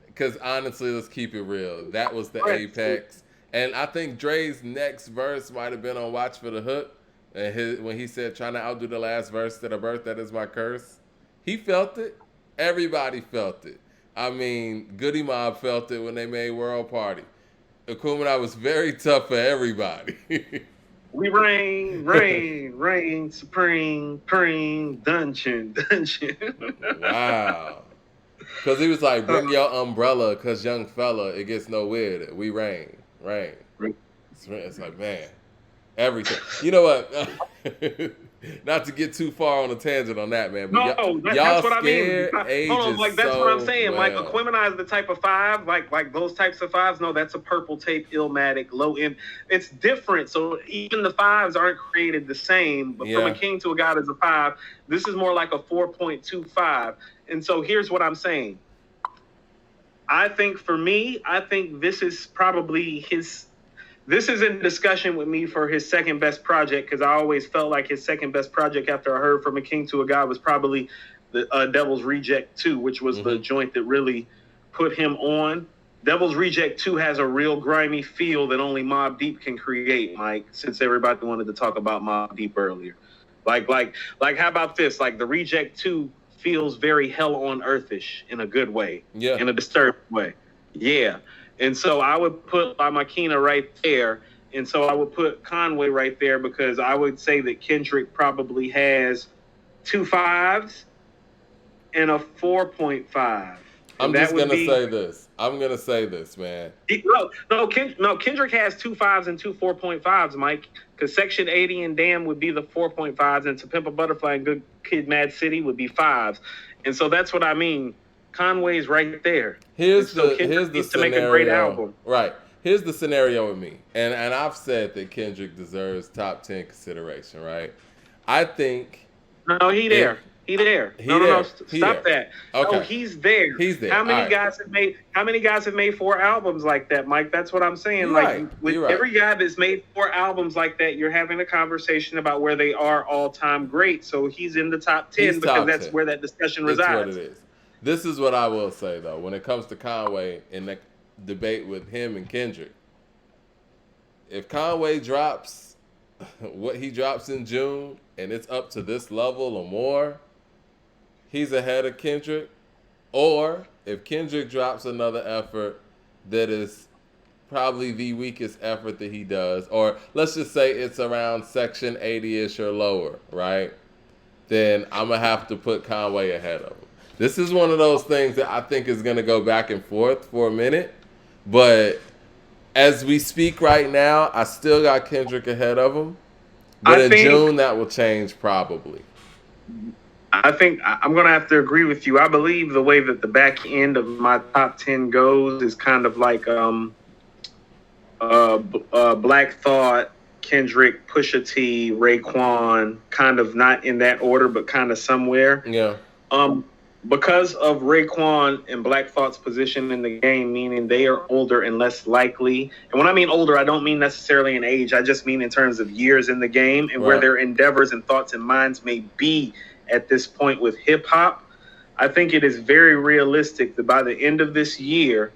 because honestly, let's keep it real. That was the apex. And I think Dre's next verse might have been on Watch for the Hook. And when he said, trying to outdo the last verse to the birth, that is my curse. He felt it. Everybody felt it. I mean, Goody Mob felt it when they made World Party. Akumina was very tough for everybody. We reign, supreme, dungeon. Wow. Because he was like, bring your umbrella, because young fella, it gets no weirder. We reign. It's like, man, everything. You know what? Not to get too far on a tangent on that, man. But that's what I mean. Hold on, that's what I'm saying. Well. Like, Aquemini is the type of 5, like those types of 5s. No, that's a Purple Tape, Illmatic, low end. It's different. So even the 5s aren't created the same. But From a King to a God is a 5. This is more like a 4.25. And so here's what I'm saying. I think for me, this is probably his. This is in discussion with me for his second best project because I always felt like his second best project after I heard From a King to a God was probably the Devil's Reject 2, which was the joint that really put him on. Devil's Reject 2 has a real grimy feel that only Mobb Deep can create, Mike, since everybody wanted to talk about Mobb Deep earlier. Like, how about this? Like, the Reject 2 feels very hell on earthish in a good way, in a disturbed way. Yeah. And so I would put La Maquina right there. And so I would put Conway right there because I would say that Kendrick probably has 2 5s and a 4.5. I'm just going to say this. I'm going to say this, man. Kendrick has 2 5s and 2 4.5s, Mike, because Section 80 and Damn would be the 4.5s, and To Pimp a Butterfly and Good Kid, Mad City would be 5s. And so that's what I mean. Conway's right there. Here's the scenario. To make a great album. Right. Here's the scenario with me. And I've said that Kendrick deserves top 10 consideration, right? I think... No, he there. No. Stop that. Okay. No, he's there. He's there. How many guys have made 4 albums like that, Mike? That's what I'm saying. Every guy that's made 4 albums like that, you're having a conversation about where they are all-time great. So he's in the top 10 because that's where that discussion resides. That's what it is. This is what I will say, though. When it comes to Conway in the debate with him and Kendrick, if Conway drops what he drops in June and it's up to this level or more, he's ahead of Kendrick. Or if Kendrick drops another effort that is probably the weakest effort that he does, or let's just say it's around Section 80-ish or lower, right? Then I'm going to have to put Conway ahead of him. This is one of those things that I think is going to go back and forth for a minute. But as we speak right now, I still got Kendrick ahead of him. But in June, that will change probably. I think I'm going to have to agree with you. I believe the way that the back end of my top 10 goes is kind of like Black Thought, Kendrick, Pusha T, Raekwon, kind of not in that order, but kind of somewhere. Yeah. Because of Raekwon and Black Thought's position in the game, meaning they are older and less likely. And when I mean older, I don't mean necessarily in age. I just mean in terms of years in the game and where their endeavors and thoughts and minds may be at this point with hip hop. I think it is very realistic that by the end of this year,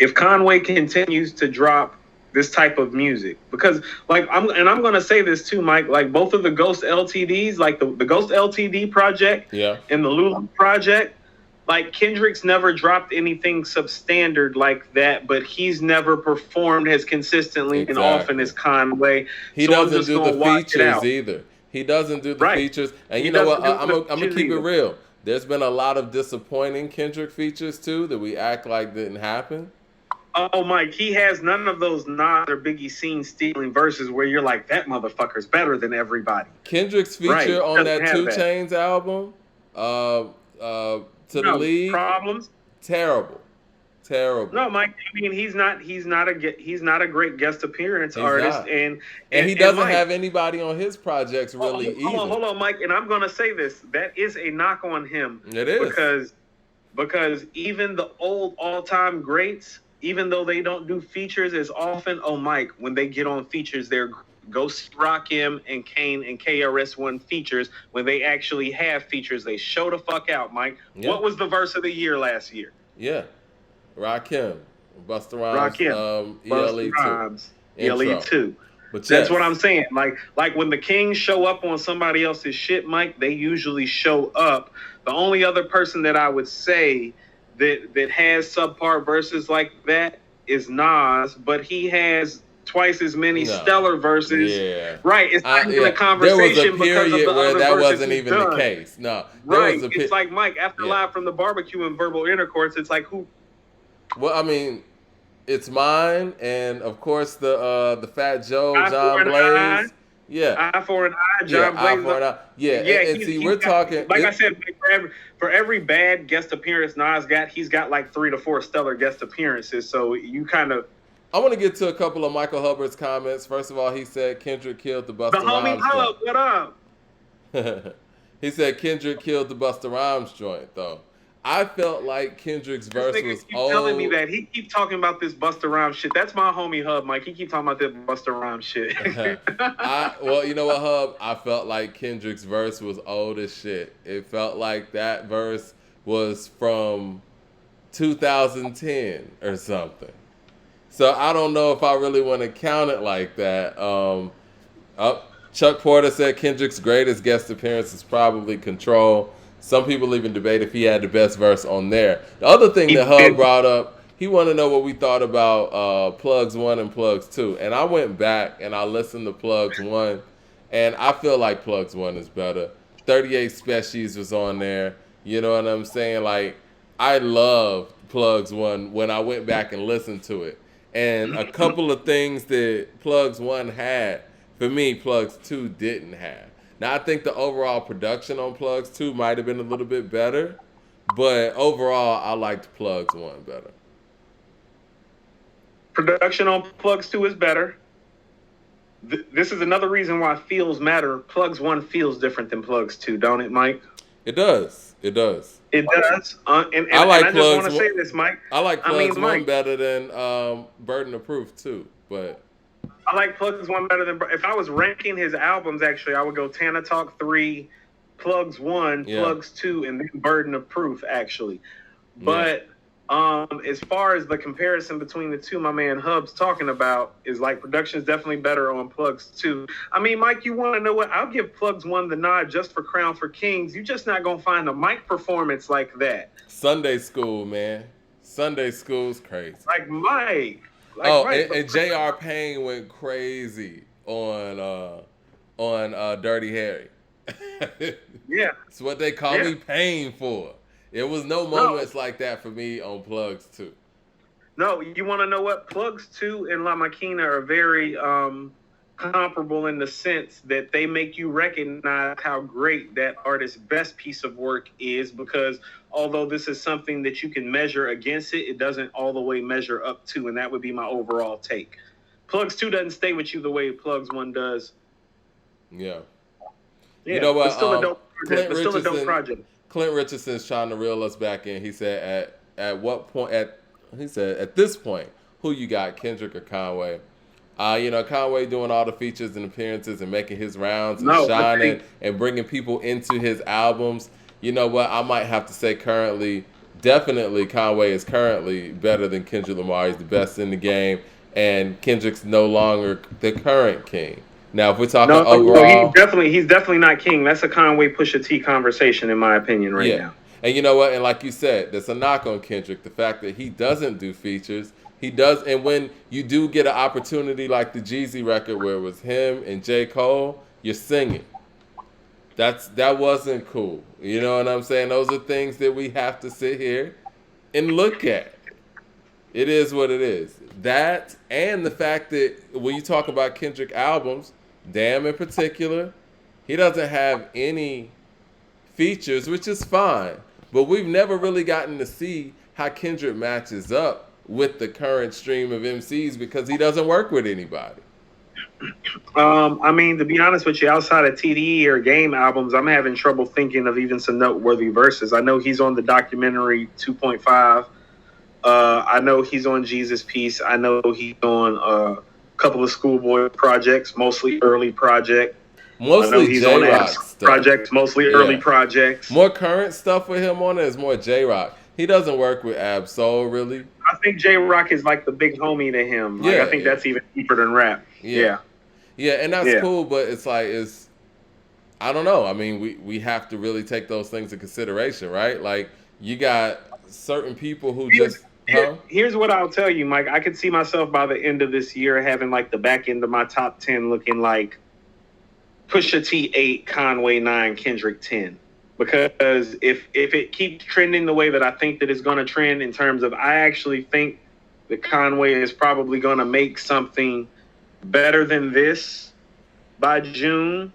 if Conway continues to drop this type of music, because I'm going to say this too, Mike, like both of the Ghost LTDs, like the Ghost LTD project and the Lulu project, like Kendrick's never dropped anything substandard like that, but he's never performed as consistently and often as Conway. He doesn't do the features either. He doesn't do the features. And you know what? I'm going to keep it real. There's been a lot of disappointing Kendrick features too that we act like didn't happen. Oh, Mike, he has none of those Nas or Biggie scene stealing verses where you're like, that motherfucker's better than everybody. Kendrick's feature on that 2 Chainz album, To the League, Problems, terrible. No, Mike, I mean he's not a great guest appearance artist, and he doesn't have anybody on his projects really either. Hold on, Mike, and I'm gonna say this: that is a knock on him. It is because even the old all-time greats, even though they don't do features as often, Mike, when they get on features, they're Ghost Rakim and Kane and KRS-One features. When they actually have features, they show the fuck out, Mike. Yeah. What was the verse of the year last year? Yeah, Rakim, Busta Rhymes, ELE2. ELE2. But that's what I'm saying. Like when the Kings show up on somebody else's shit, Mike, they usually show up. The only other person that I would say that has subpar verses like that is Nas, but he has twice as many stellar verses. Yeah. Right. It's not even a conversation because of the where other that verses wasn't even done. The case. No. Right. It's like, Mike, after Live from the Barbecue and Verbal Intercourse, it's like who? Well, I mean, it's mine, and of course the Fat Joe, John Blaze. Yeah. Eye for an eye, John Blaze. Eye for an eye. Yeah. And see, we're talking. Like I said, for every bad guest appearance Nas got, he's got like 3 to 4 stellar guest appearances. So you kind of. I want to get to a couple of Michael Hubbard's comments. First of all, he said Kendrick killed the Busta Rhymes. The homie Hub, what up? He said Kendrick killed the Busta Rhymes joint, though. I felt like Kendrick's verse was old. Telling me that he keep talking about this Busta Rhymes shit. That's my homie Hub, Mike. He keep talking about that Busta Rhymes shit. Well, you know what, Hub? I felt like Kendrick's verse was old as shit. It felt like that verse was from 2010 or something. So I don't know if I really want to count it like that. Chuck Porter said Kendrick's greatest guest appearance is probably Control. Some people even debate if he had the best verse on there. The other thing that Hub brought up, he wanted to know what we thought about Plugs 1 and Plugs 2. And I went back and I listened to Plugs 1, and I feel like Plugs 1 is better. 38 Species was on there. You know what I'm saying? Like, I loved Plugs 1 when I went back and listened to it. And a couple of things that Plugs 1 had, for me, Plugs 2 didn't have. Now, I think the overall production on Plugs 2 might have been a little bit better, but overall, I liked Plugs 1 better. Production on Plugs 2 is better. This is another reason why feels matter. Plugs 1 feels different than Plugs 2, don't it, Mike? It does. It does. It does. And I just want to say this, Mike. I like Plugs 1 better than Burden of Proof, too, but... I like Plugs 1 better than... If I was ranking his albums, actually, I would go Tana Talk 3, Plugs 1, Plugs 2, and then Burden of Proof, actually. But as far as the comparison between the two, my man Hub's talking about is like production is definitely better on Plugs 2. I mean, Mike, you want to know what? I'll give Plugs 1 the nod just for Crown for Kings. You're just not going to find a mic performance like that. Sunday School, man. Sunday School's crazy. Like Mike. And J.R. Payne went crazy on Dirty Harry. Yeah. It's what they call Yeah. me paying for. It was no No. moments like that for me on Plugs too. No, you want to know what? Plugs 2 and La Maquina are very comparable in the sense that they make you recognize how great that artist's best piece of work is, because although this is something that you can measure against it, it doesn't all the way measure up to, and that would be my overall take. Plugs 2 doesn't stay with you the way Plugs 1 does. Yeah. You Yeah, know but what? still a dope project. Clint But still a dope Richardson. project. Clint Richardson's trying to reel us back in. He said at what point he said at this point, who you got, Kendrick or Conway? Conway doing all the features and appearances and making his rounds and No, I shining think and bringing people into his albums. You know what? I might have to say currently, definitely Conway is currently better than Kendrick Lamar. He's the best in the game, and Kendrick's no longer the current king. Now, if we're talking no, overall, he's definitely not king. That's a Conway Pusha T conversation, in my opinion, right yeah. now. And you know what? And like you said, there's a knock on Kendrick. The fact that he doesn't do features. He does. And when you do get an opportunity like the Jeezy record where it was him and J. Cole, you're singing. That wasn't cool. You know what I'm saying? Those are things that we have to sit here and look at. It is what it is. That and the fact that when you talk about Kendrick albums, Damn in particular, he doesn't have any features, which is fine. But we've never really gotten to see how Kendrick matches up with the current stream of MCs because he doesn't work with anybody. I mean, to be honest with you, outside of TDE or Game albums, I'm having trouble thinking of even some noteworthy verses. I know he's on the documentary 2.5. I know he's on Jesus Piece. I know he's on a couple of Schoolboy projects, mostly early project. I know Mostly he's J on Rock Abs stuff. projects, mostly early projects. More current stuff with him on it is more J Rock. He doesn't work with Ab Soul really. I think J Rock is like the big homie to him. Like, I think that's even deeper than rap. Yeah. Yeah, and that's cool, but it's like I don't know. I mean, we have to really take those things in consideration, right? Like you got certain people who Here's what I'll tell you, Mike. I could see myself by the end of this year having like the back end of my top 10 looking like Pusha T 8, Conway 9, Kendrick 10. Because if it keeps trending the way that I think that it's going to trend in terms of, I actually think that Conway is probably going to make something better than this by June,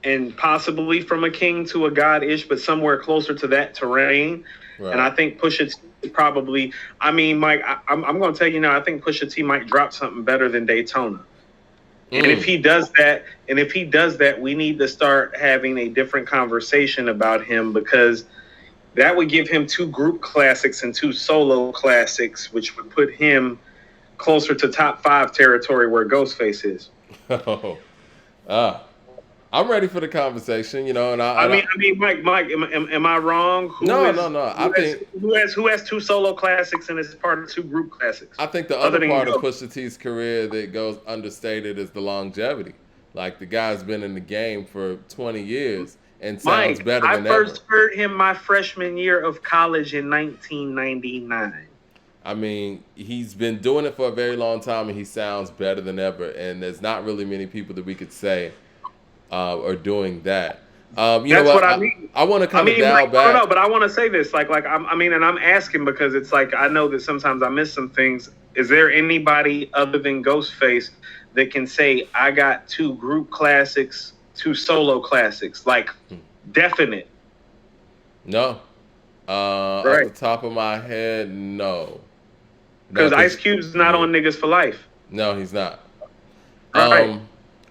and possibly from a king to a god-ish, but somewhere closer to that terrain. Right. And I think Pusha T probably, I mean, Mike, I'm going to tell you now, I think Pusha T might drop something better than Daytona. And if he does that, we need to start having a different conversation about him, because that would give him 2 group classics and 2 solo classics, which would put him closer to top 5 territory where Ghostface is. I'm ready for the conversation, and I mean, Mike, am I wrong? No. Who has 2 solo classics and is part of 2 group classics? I think the other part of Pusha T's career that goes understated is the longevity. Like, the guy's been in the game for 20 years and sounds better than ever. I first heard him my freshman year of college in 1999. I mean, he's been doing it for a very long time, and he sounds better than ever. And there's not really many people that we could say are doing that. That's what I mean. I want to kind of dial back. No, but I want to say this. And I'm asking because it's like I know that sometimes I miss some things. Is there anybody other than Ghostface that can say I got 2 group classics, 2 solo classics, like definite? No. Off the top of my head, no. Because Ice Cube's not on Niggas for Life. No, he's not. Right.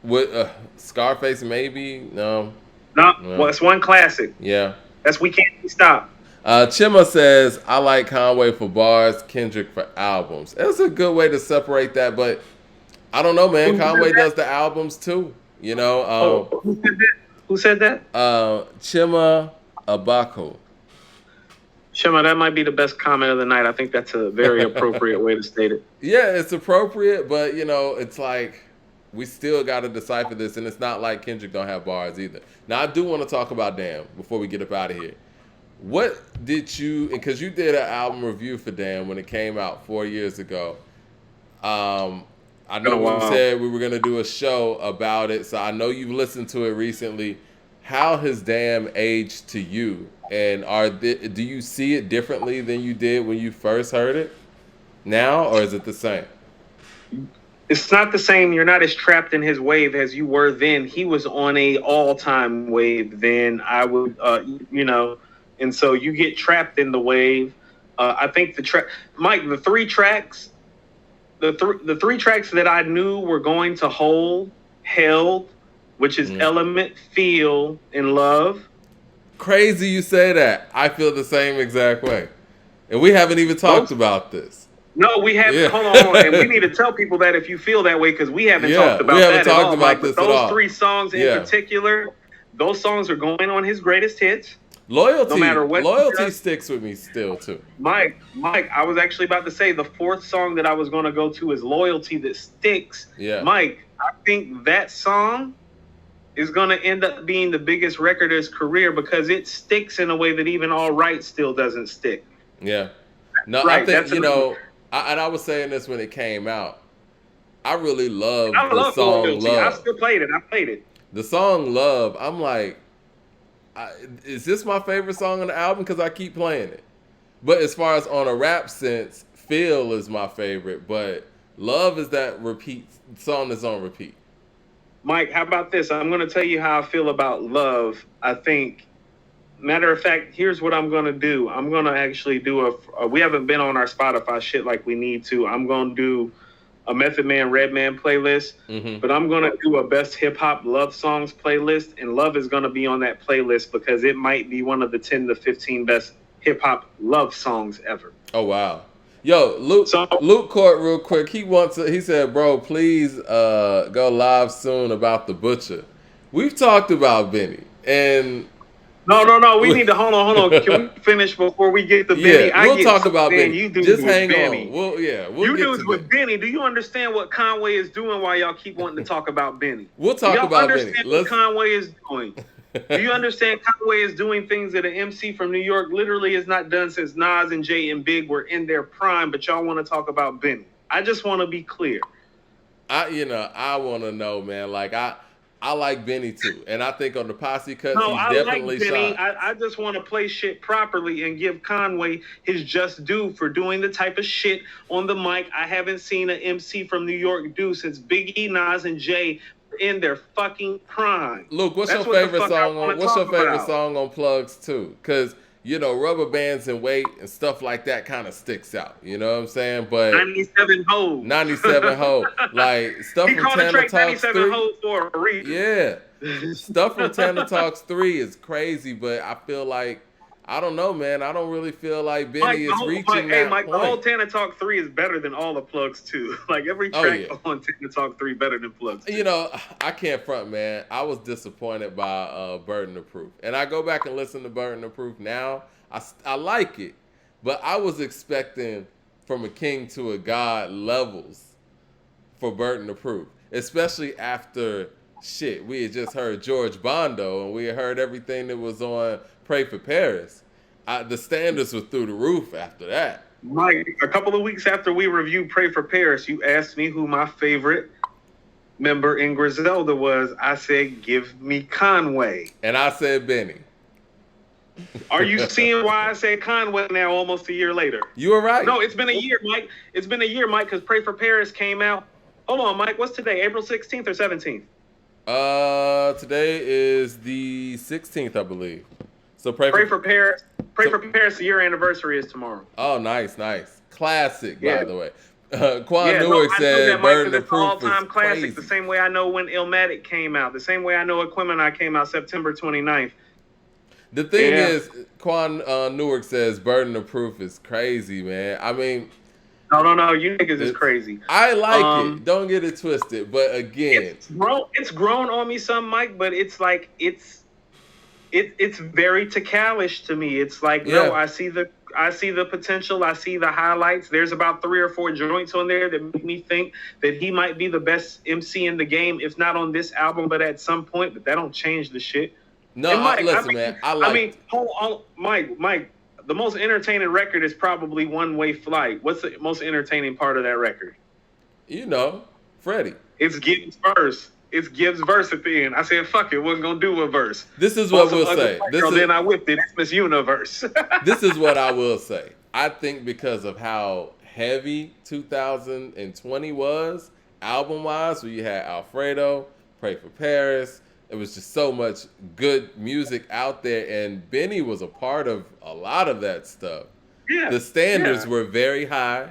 With Scarface, maybe? No. Well, it's one classic. Yeah. That's We Can't Be Stopped. Chima says, I like Conway for bars, Kendrick for albums. It's a good way to separate that, but I don't know, man. Conway does the albums too. Who said that? Chima Abako. Shema, that might be the best comment of the night. I think that's a very appropriate way to state it. Yeah, it's appropriate, but it's like we still got to decipher this, and it's not like Kendrick don't have bars either. Now, I do want to talk about Damn before we get up out of here. What did you, because you did an album review for Damn when it came out 4 years ago. I know we said we were going to do a show about it, so I know you've listened to it recently. how has Damn aged to you? And do you see it differently than you did when you first heard it now, or is it the same? It's not the same. You're not as trapped in his wave as you were then. He was on a all time wave then. I would, and so you get trapped in the wave. I think Mike, the three tracks that I knew were going to held, which is Element, Feel, and Love. Crazy you say that. I feel the same exact way, and we haven't even talked about this. No, we haven't. Yeah. Hold on. And we need to tell people that if you feel that way, because we haven't talked about that at all, Mike. But those three songs in particular, those songs are going on his greatest hits. Loyalty, no matter what. Loyalty sticks with me still, too. Mike, I was actually about to say the fourth song that I was going to go to is Loyalty that sticks. Yeah. Mike, I think that song is going to end up being the biggest record of his career because it sticks in a way that even All Right still doesn't stick. Yeah. No, right, I think, I was saying this when it came out. I really love the song Loyalty. Love. I still played it. I played it. The song Love, I'm like, is this my favorite song on the album? Because I keep playing it. But as far as on a rap sense, Feel is my favorite. But Love is that song that's on repeat. Mike, how about this? I'm going to tell you how I feel about Love. I think, matter of fact, here's what I'm going to do. I'm going to actually do we haven't been on our Spotify shit like we need to. I'm going to do a Method Man, Redman playlist, but I'm going to do a best hip hop love songs playlist, and Love is going to be on that playlist because it might be one of the 10 to 15 best hip hop love songs ever. Oh, wow. Yo, Luke Court, real quick. He said, bro, please go live soon about the Butcher. We've talked about Benny, and No. We need to hold on. Can we finish before we get to Benny? Yeah, we'll talk about Benny. You dudes just with hang Benny. on. We'll you dudes with Benny. Do you understand what Conway is doing? While y'all keep wanting to talk about Benny? We'll talk about Benny. Understand what Conway is doing? Do you understand Conway is doing things that an MC from New York literally has not done since Nas and Jay and Big were in their prime? But y'all want to talk about Benny? I just want to be clear. I want to know, man. Like I like Benny too, and I think on the Posse cuts, he's definitely like Benny. shot. I just want to play shit properly and give Conway his just due for doing the type of shit on the mic I haven't seen an MC from New York do since Big E, Nas, and Jay were in their fucking prime. Luke, what's your favorite song on Plugs too? Because Rubber Bands and Weight and stuff like that kind of sticks out. You know what I'm saying? But 97 Ho. 97 Ho. Like stuff from Tanner Talks 3. Ho for a reason. Yeah. Stuff from Tanner Talks 3 is crazy, but I feel like, I don't know, man. I don't really feel like Benny is reaching that point. The whole Tanner Talk 3 is better than all the Plugs 2. Like every track on Tanner Talk 3 better than Plugs 2. I can't front, man. I was disappointed by Burden of Proof. And I go back and listen to Burden of Proof now. I like it. But I was expecting from a king to a god levels for Burden of Proof. Especially after, we had just heard George Bondo and we had heard everything that was on Pray for Paris. The standards were through the roof after that. Mike, a couple of weeks after we reviewed Pray for Paris, you asked me who my favorite member in Griselda was. I said, give me Conway. And I said Benny. Are you seeing why I said Conway now almost a year later? You were right. No, it's been a year, Mike. It's been a year, Mike, because Pray for Paris came out. Hold on, Mike. What's today? April 16th or 17th? Today is the 16th, I believe. So Pray for Paris. Pray for Paris. The year anniversary is tomorrow. Oh, nice. Classic, by the way. Quan Newark said Burden of Proof all-time classic. Crazy. The same way I know when Illmatic came out. The same way I know Aquemini came out September 29th. The thing is, Quan Newark says Burden of Proof is crazy, man. I mean, no, you niggas is crazy. I like it. Don't get it twisted. But again, it's grown on me some, Mike. But it's like it's very Takalish to me. It's like no, I see the potential. I see the highlights. There's about 3 or 4 joints on there that make me think that he might be the best MC in the game, if not on this album, but at some point. But that don't change the shit. No, Mike, man. Hold on, Mike. The most entertaining record is probably One Way Flight. What's the most entertaining part of that record? Freddie. It's getting first. it's Gibbs' verse at the end. I said, fuck it, wasn't gonna do a verse. This is what we'll say. Then I whipped it. It's Miss Universe. This is what I will say. I think because of how heavy 2020 was, album-wise, where you had Alfredo, Pray for Paris, it was just so much good music out there, and Benny was a part of a lot of that stuff. Yeah. The standards were very high,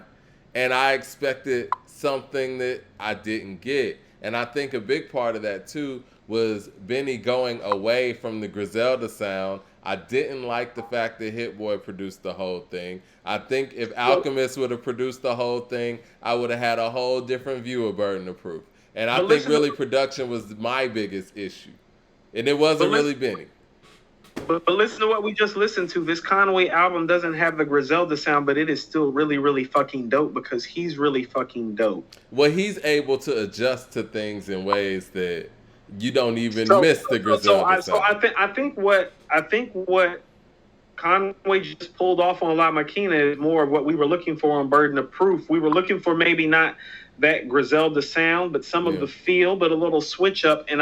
and I expected something that I didn't get. And I think a big part of that, too, was Benny going away from the Griselda sound. I didn't like the fact that Hit Boy produced the whole thing. I think if Alchemist would have produced the whole thing, I would have had a whole different view of Burden of Proof. And I think really production was my biggest issue. And it wasn't really Benny. But listen to what we just listened to. This Conway album doesn't have the Griselda sound, but it is still really, really fucking dope because he's really fucking dope. Well, he's able to adjust to things in ways that you don't even miss the Griselda sound. So I think what Conway just pulled off on La Maquina is more of what we were looking for on Burden of Proof. We were looking for maybe not that Griselda sound, but some of the feel, but a little switch up. And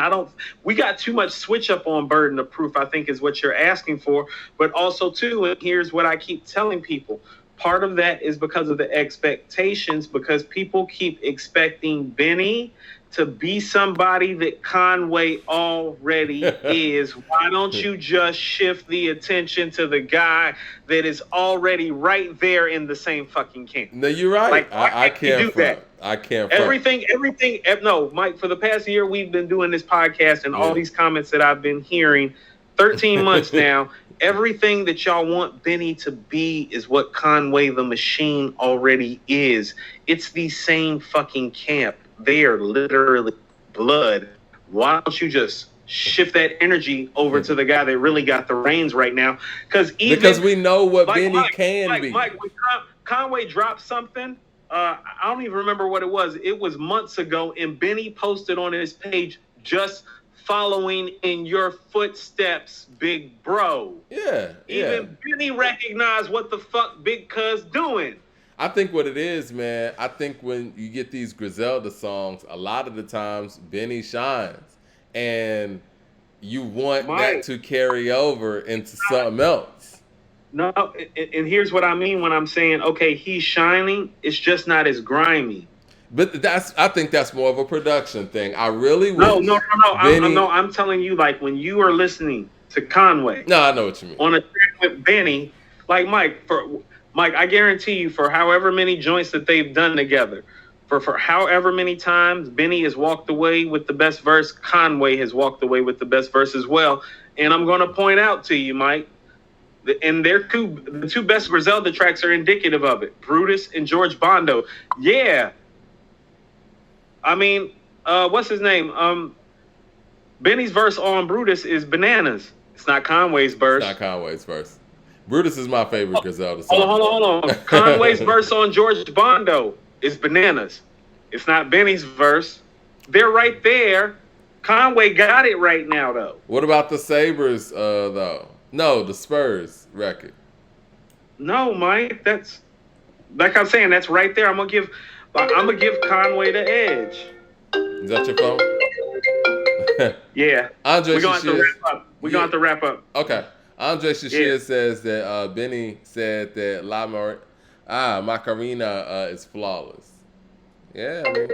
we got too much switch up on Burden of Proof, I think is what you're asking for. But also too, and here's what I keep telling people. Part of that is because of the expectations, because people keep expecting Benny to be somebody that Conway already is. Why don't you just shift the attention to the guy that is already right there in the same fucking camp? No, you're right. Like, I can't do that. I can't. Everything. No, Mike. For the past year, we've been doing this podcast, and all these comments that I've been hearing, 13 months now. Everything that y'all want Benny to be is what Conway the Machine already is. It's the same fucking camp. They are literally blood. Why don't you just shift that energy over to the guy that really got the reins right now? Because we know what Benny can be. Mike, when Conway dropped something, I don't even remember what it was. It was months ago, and Benny posted on his page, just following in your footsteps, big bro. Yeah. Even Benny recognized what the fuck Big Cuz doing. I think what it is, man, I think when you get these Griselda songs, a lot of the times Benny shines. And you want that to carry over into something else. No, and here's what I mean when I'm saying, okay, he's shining, it's just not as grimy. But I think that's more of a production thing. I really wish No. I'm telling you, like, when you are listening to Conway. No, I know what you mean. On a track with Benny, like Mike, I guarantee you, for however many joints that they've done together, for however many times Benny has walked away with the best verse, Conway has walked away with the best verse as well. And I'm going to point out to you, Mike, and the two best Griselda tracks are indicative of it. Brutus and George Bondo. Yeah. I mean, what's his name? Benny's verse on Brutus is bananas. It's not Conway's verse. It's not Conway's verse. Brutus is my favorite Griselda song. Hold on. Conway's verse on George Bondo is bananas. It's not Benny's verse. They're right there. Conway got it right now, though. What about the Sabres, though? No, the Spurs record. No, Mike. That's like I'm saying. That's right there. I'm gonna give Conway the edge. Is that your phone? Yeah. Andre We're going to have to wrap up. Okay. Andre Shashir says that Benny said that Macarena is flawless. Yeah, I mean,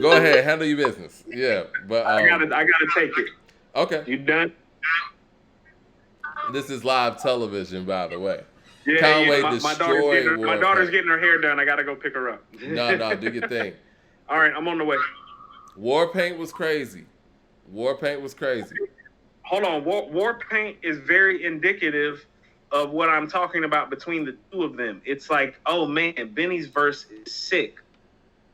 go ahead, handle your business. Yeah, but I gotta take it. Okay. You done? This is live television, by the way. Yeah, Conway my daughter's getting her hair done. I gotta go pick her up. No, do your thing. All right, I'm on the way. Warpaint was crazy. Hold on. Warpaint is very indicative of what I'm talking about between the two of them. It's like, oh man, Benny's verse is sick.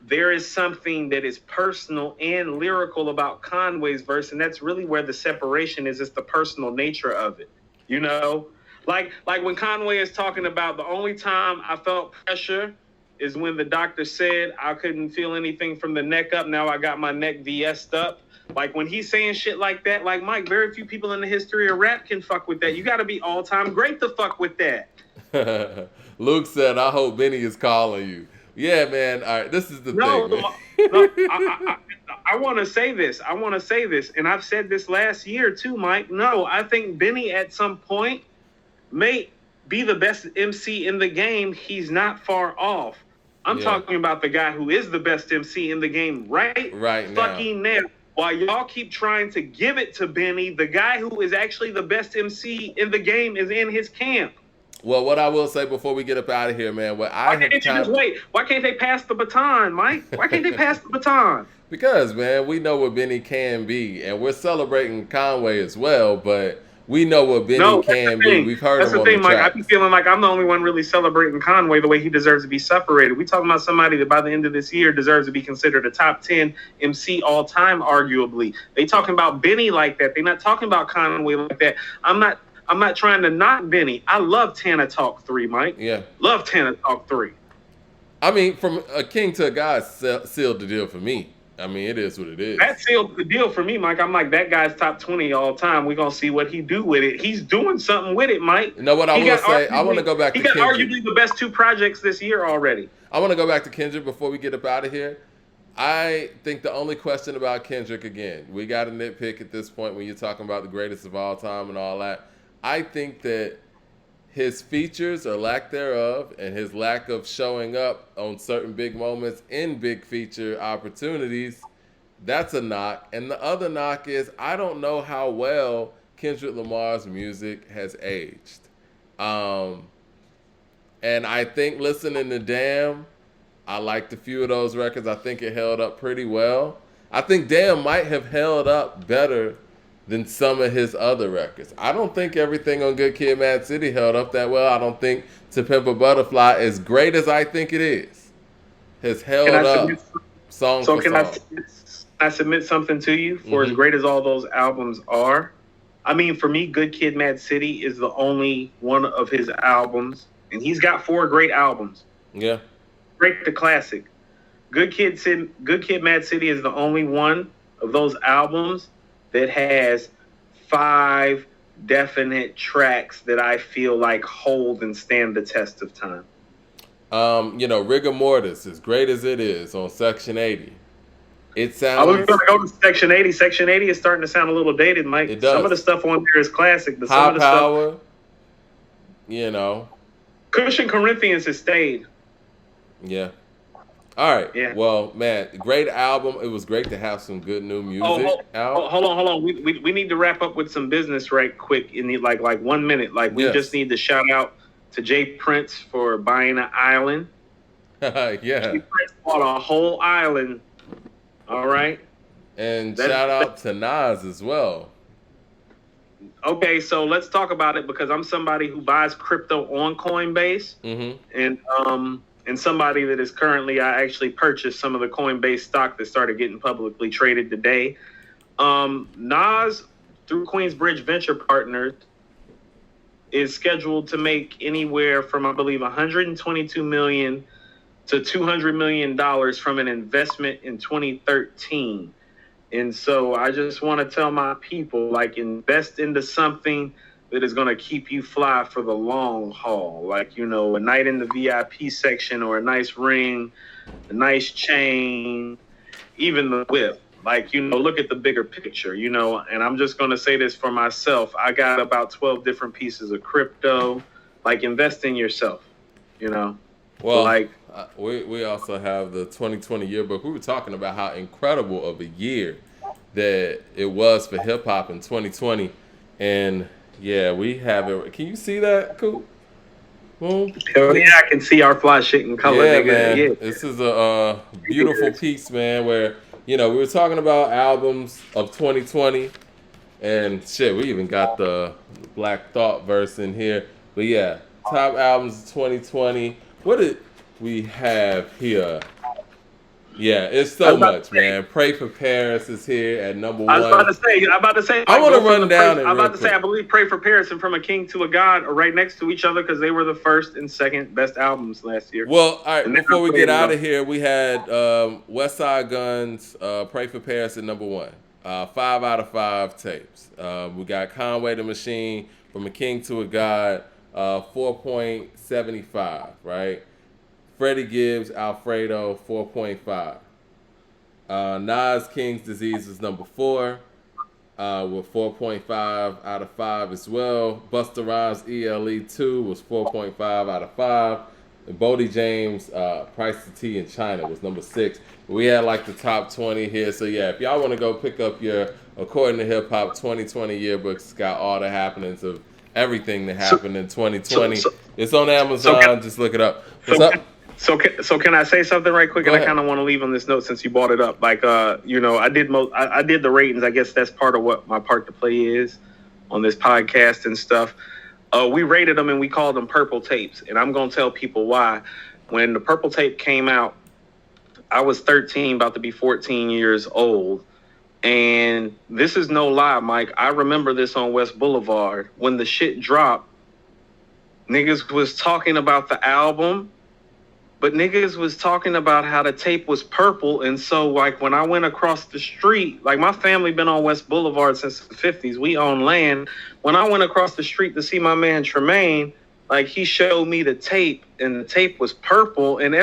There is something that is personal and lyrical about Conway's verse, and that's really where the separation is. It's the personal nature of it. You know? Like when Conway is talking about the only time I felt pressure is when the doctor said I couldn't feel anything from the neck up. Now I got my neck VS'd up. Like when he's saying shit like that, like Mike, very few people in the history of rap can fuck with that. You got to be all time great to fuck with that. Luke said, I hope Benny is calling you. Yeah, man. All right, this is the No, thing, man. no. I want to say this. I want to say this, and I've said this last year too, Mike. No, I think Benny at some point may be the best MC in the game. He's not far off. I'm Yeah, talking about the guy who is the best MC in the game right right now. fucking now. While y'all keep trying to give it to Benny, the guy who is actually the best MC in the game is in his camp. Well, what I will say before we get up out of here, man, what I Why have can't you just time wait? Why can't they pass the baton, Mike? Why can't they pass the baton? because, man, we know what Benny can be, and we're celebrating Conway as well, but we know what Benny No, that's the can be. thing. We've heard That's him the on the thing, Mike. I be tracks. feeling like I'm the only one really celebrating Conway the way he deserves to be separated. We talking about somebody that by the end of this year deserves to be considered a top 10 MC all time, arguably. They talking about Benny like that. They're not talking about Conway like that. I'm not trying to knock Benny. I love Tana Talk 3, Mike. Yeah. Love Tana Talk 3. I mean, from a king to a god sealed the deal for me. I mean, it is what it is. That sealed the deal for me, Mike. I'm like, that guy's top 20 all time. We're going to see what he do with it. He's doing something with it, Mike. You know what I will say? I want to go back to Kendrick. He got Kendrick. arguably the best 2 projects this year already. I want to go back to Kendrick before we get up out of here. I think the only question about Kendrick, again, we got to nitpick at this point when you're talking about the greatest of all time and all that. I think that his features or lack thereof and his lack of showing up on certain big moments in big feature opportunities, that's a knock. And the other knock is I don't know how well Kendrick Lamar's music has aged. And I think listening to Damn, I liked a few of those records. I think it held up pretty well. I think Damn might have held up better than some of his other records. I don't think everything on Good Kid, Mad City held up that well. I don't think To Pimp a Butterfly, as great as I think it is, has held up song for song. I submit something to you for as great as all those albums are. I mean, for me, Good Kid, Mad City is the only one of his albums, and he's got 4 great albums. Yeah. Break the classic. Good Kid, Mad City is the only one of those albums that has 5 definite tracks that I feel like hold and stand the test of time. Rigor Mortis, as great as it is on Section 80. It sounds. I was going to go to Section 80. Section 80 is starting to sound a little dated, Mike. It does. Some of the stuff on there is classic, but High some of the Power, stuff. Cushion Corinthians has stayed. Yeah. All right. Yeah. Well, man, great album. It was great to have some good new music out. Hold on. We need to wrap up with some business right quick in the like 1 minute. Like we just need to shout out to Jay Prince for buying an island. Yeah. Jay Prince bought a whole island. All right. And shout out to Nas as well. Okay, so let's talk about it because I'm somebody who buys crypto on Coinbase, and somebody that is currently, I actually purchased some of the Coinbase stock that started getting publicly traded today. Nas, through Queensbridge Venture Partners, is scheduled to make anywhere from, I believe, $122 million to $200 million from an investment in 2013. And so I just want to tell my people, like, invest into something that is going to keep you fly for the long haul. Like, a night in the VIP section or a nice ring, a nice chain, even the whip. Like, look at the bigger picture, and I'm just going to say this for myself. I got about 12 different pieces of crypto. Like, invest in yourself, Well, like, we also have the 2020 yearbook. We were talking about how incredible of a year that it was for hip hop in 2020, and yeah, we have it. Can you see that, Coop? Hell yeah, I can see our fly shit in color. Yeah, nigga. man. Yeah. This is a beautiful piece, man. Where we were talking about albums of 2020, and shit, we even got the Black Thought verse in here. But yeah, top albums of 2020. What did we have here? Yeah, it's so much, man. Pray for Paris is here at number 1. I was about to say. I want to run down it. I'm about to say, I believe Pray for Paris and From a King to a God are right next to each other because they were the first and second best albums last year. Well, all right, before we get out of here, we had West Side Gun's Pray for Paris at number 1. 5 out of 5 tapes. We got Conway the Machine, From a King to a God, 4.75, right? Freddie Gibbs, Alfredo, 4.5. Nas King's Disease was number 4 with 4.5 out of 5 as well. Busta Rhymes ELE 2 was 4.5 out of 5. And Bodie James, Price to Tea in China was number 6. We had like the top 20 here. So yeah, if y'all want to go pick up your According to Hip Hop 2020 yearbooks, it's got all the happenings of everything that happened in 2020. It's on Amazon. Just look it up. What's up? So can I say something right quick? And I kind of want to leave on this note since you brought it up. Like, I did the ratings. I guess that's part of what my part to play is on this podcast and stuff. We rated them and we called them purple tapes. And I'm going to tell people why. When the purple tape came out, I was 13, about to be 14 years old. And this is no lie, Mike. I remember this on West Boulevard. When the shit dropped, niggas was talking about the album, but niggas was talking about how the tape was purple. And so, like, when I went across the street, like, my family been on West Boulevard since the 50s. We own land. When I went across the street to see my man Tremaine, like, he showed me the tape, and the tape was purple, and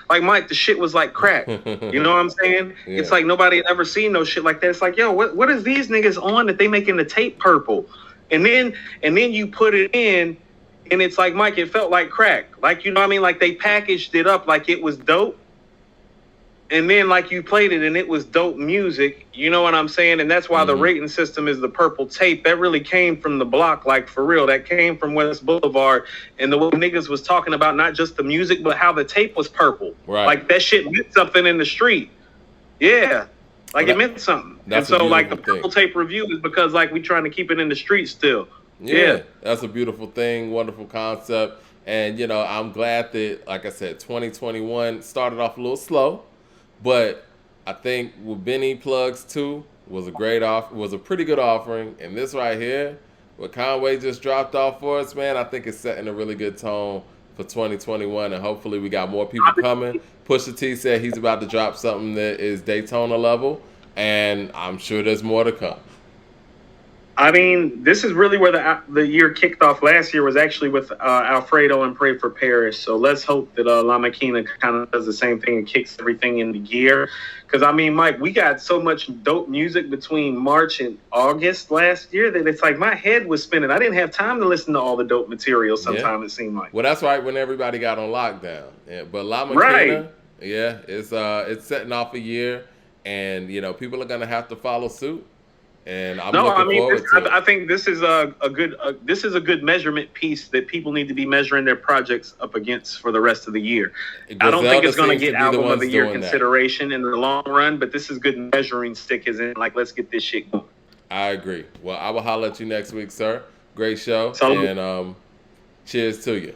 like, Mike, the shit was like crack. You know what I'm saying? Yeah. It's like nobody had ever seen no shit like that. It's like, yo, what is these niggas on that they making the tape purple? And then you put it in, and it's like, Mike, it felt like crack. Like, you know what I mean? Like, they packaged it up like it was dope. And then, like, you played it and it was dope music. You know what I'm saying? And that's why the rating system is the purple tape. That really came from the block, like, for real. That came from West Boulevard. And the way niggas was talking about not just the music, but how the tape was purple. Right. Like, that shit meant something in the street. Yeah. Like, it meant something. And so, like, the purple tape review is because, like, we trying to keep it in the street still. Yeah. That's a beautiful thing. Wonderful concept. And, you know, I'm glad that, like I said, 2021 started off a little slow. But I think with Benny Plugs 2 was a pretty good offering. And this right here, what Conway just dropped off for us, man, I think it's setting a really good tone for 2021. And hopefully we got more people coming. Pusha T said he's about to drop something that is Daytona level. And I'm sure there's more to come. I mean, this is really where the year kicked off. Last year was actually with Alfredo and Pray for Paris. So let's hope that La Maquina kind of does the same thing and kicks everything into gear. Because, I mean, Mike, we got so much dope music between March and August last year that it's like my head was spinning. I didn't have time to listen to all the dope material sometimes, it seemed like. Well, that's right when everybody got on lockdown. Yeah, but La Maquina, it's setting off a year. And, you know, people are going to have to follow suit. And I'm looking forward to it. I think this is a good measurement piece that people need to be measuring their projects up against for the rest of the year. I don't think it's going to get album of the year consideration in the long run, but this is good measuring stick, as in, like, let's get this shit going. I agree. Well, I will holler at you next week, sir. Great show. And cheers to you.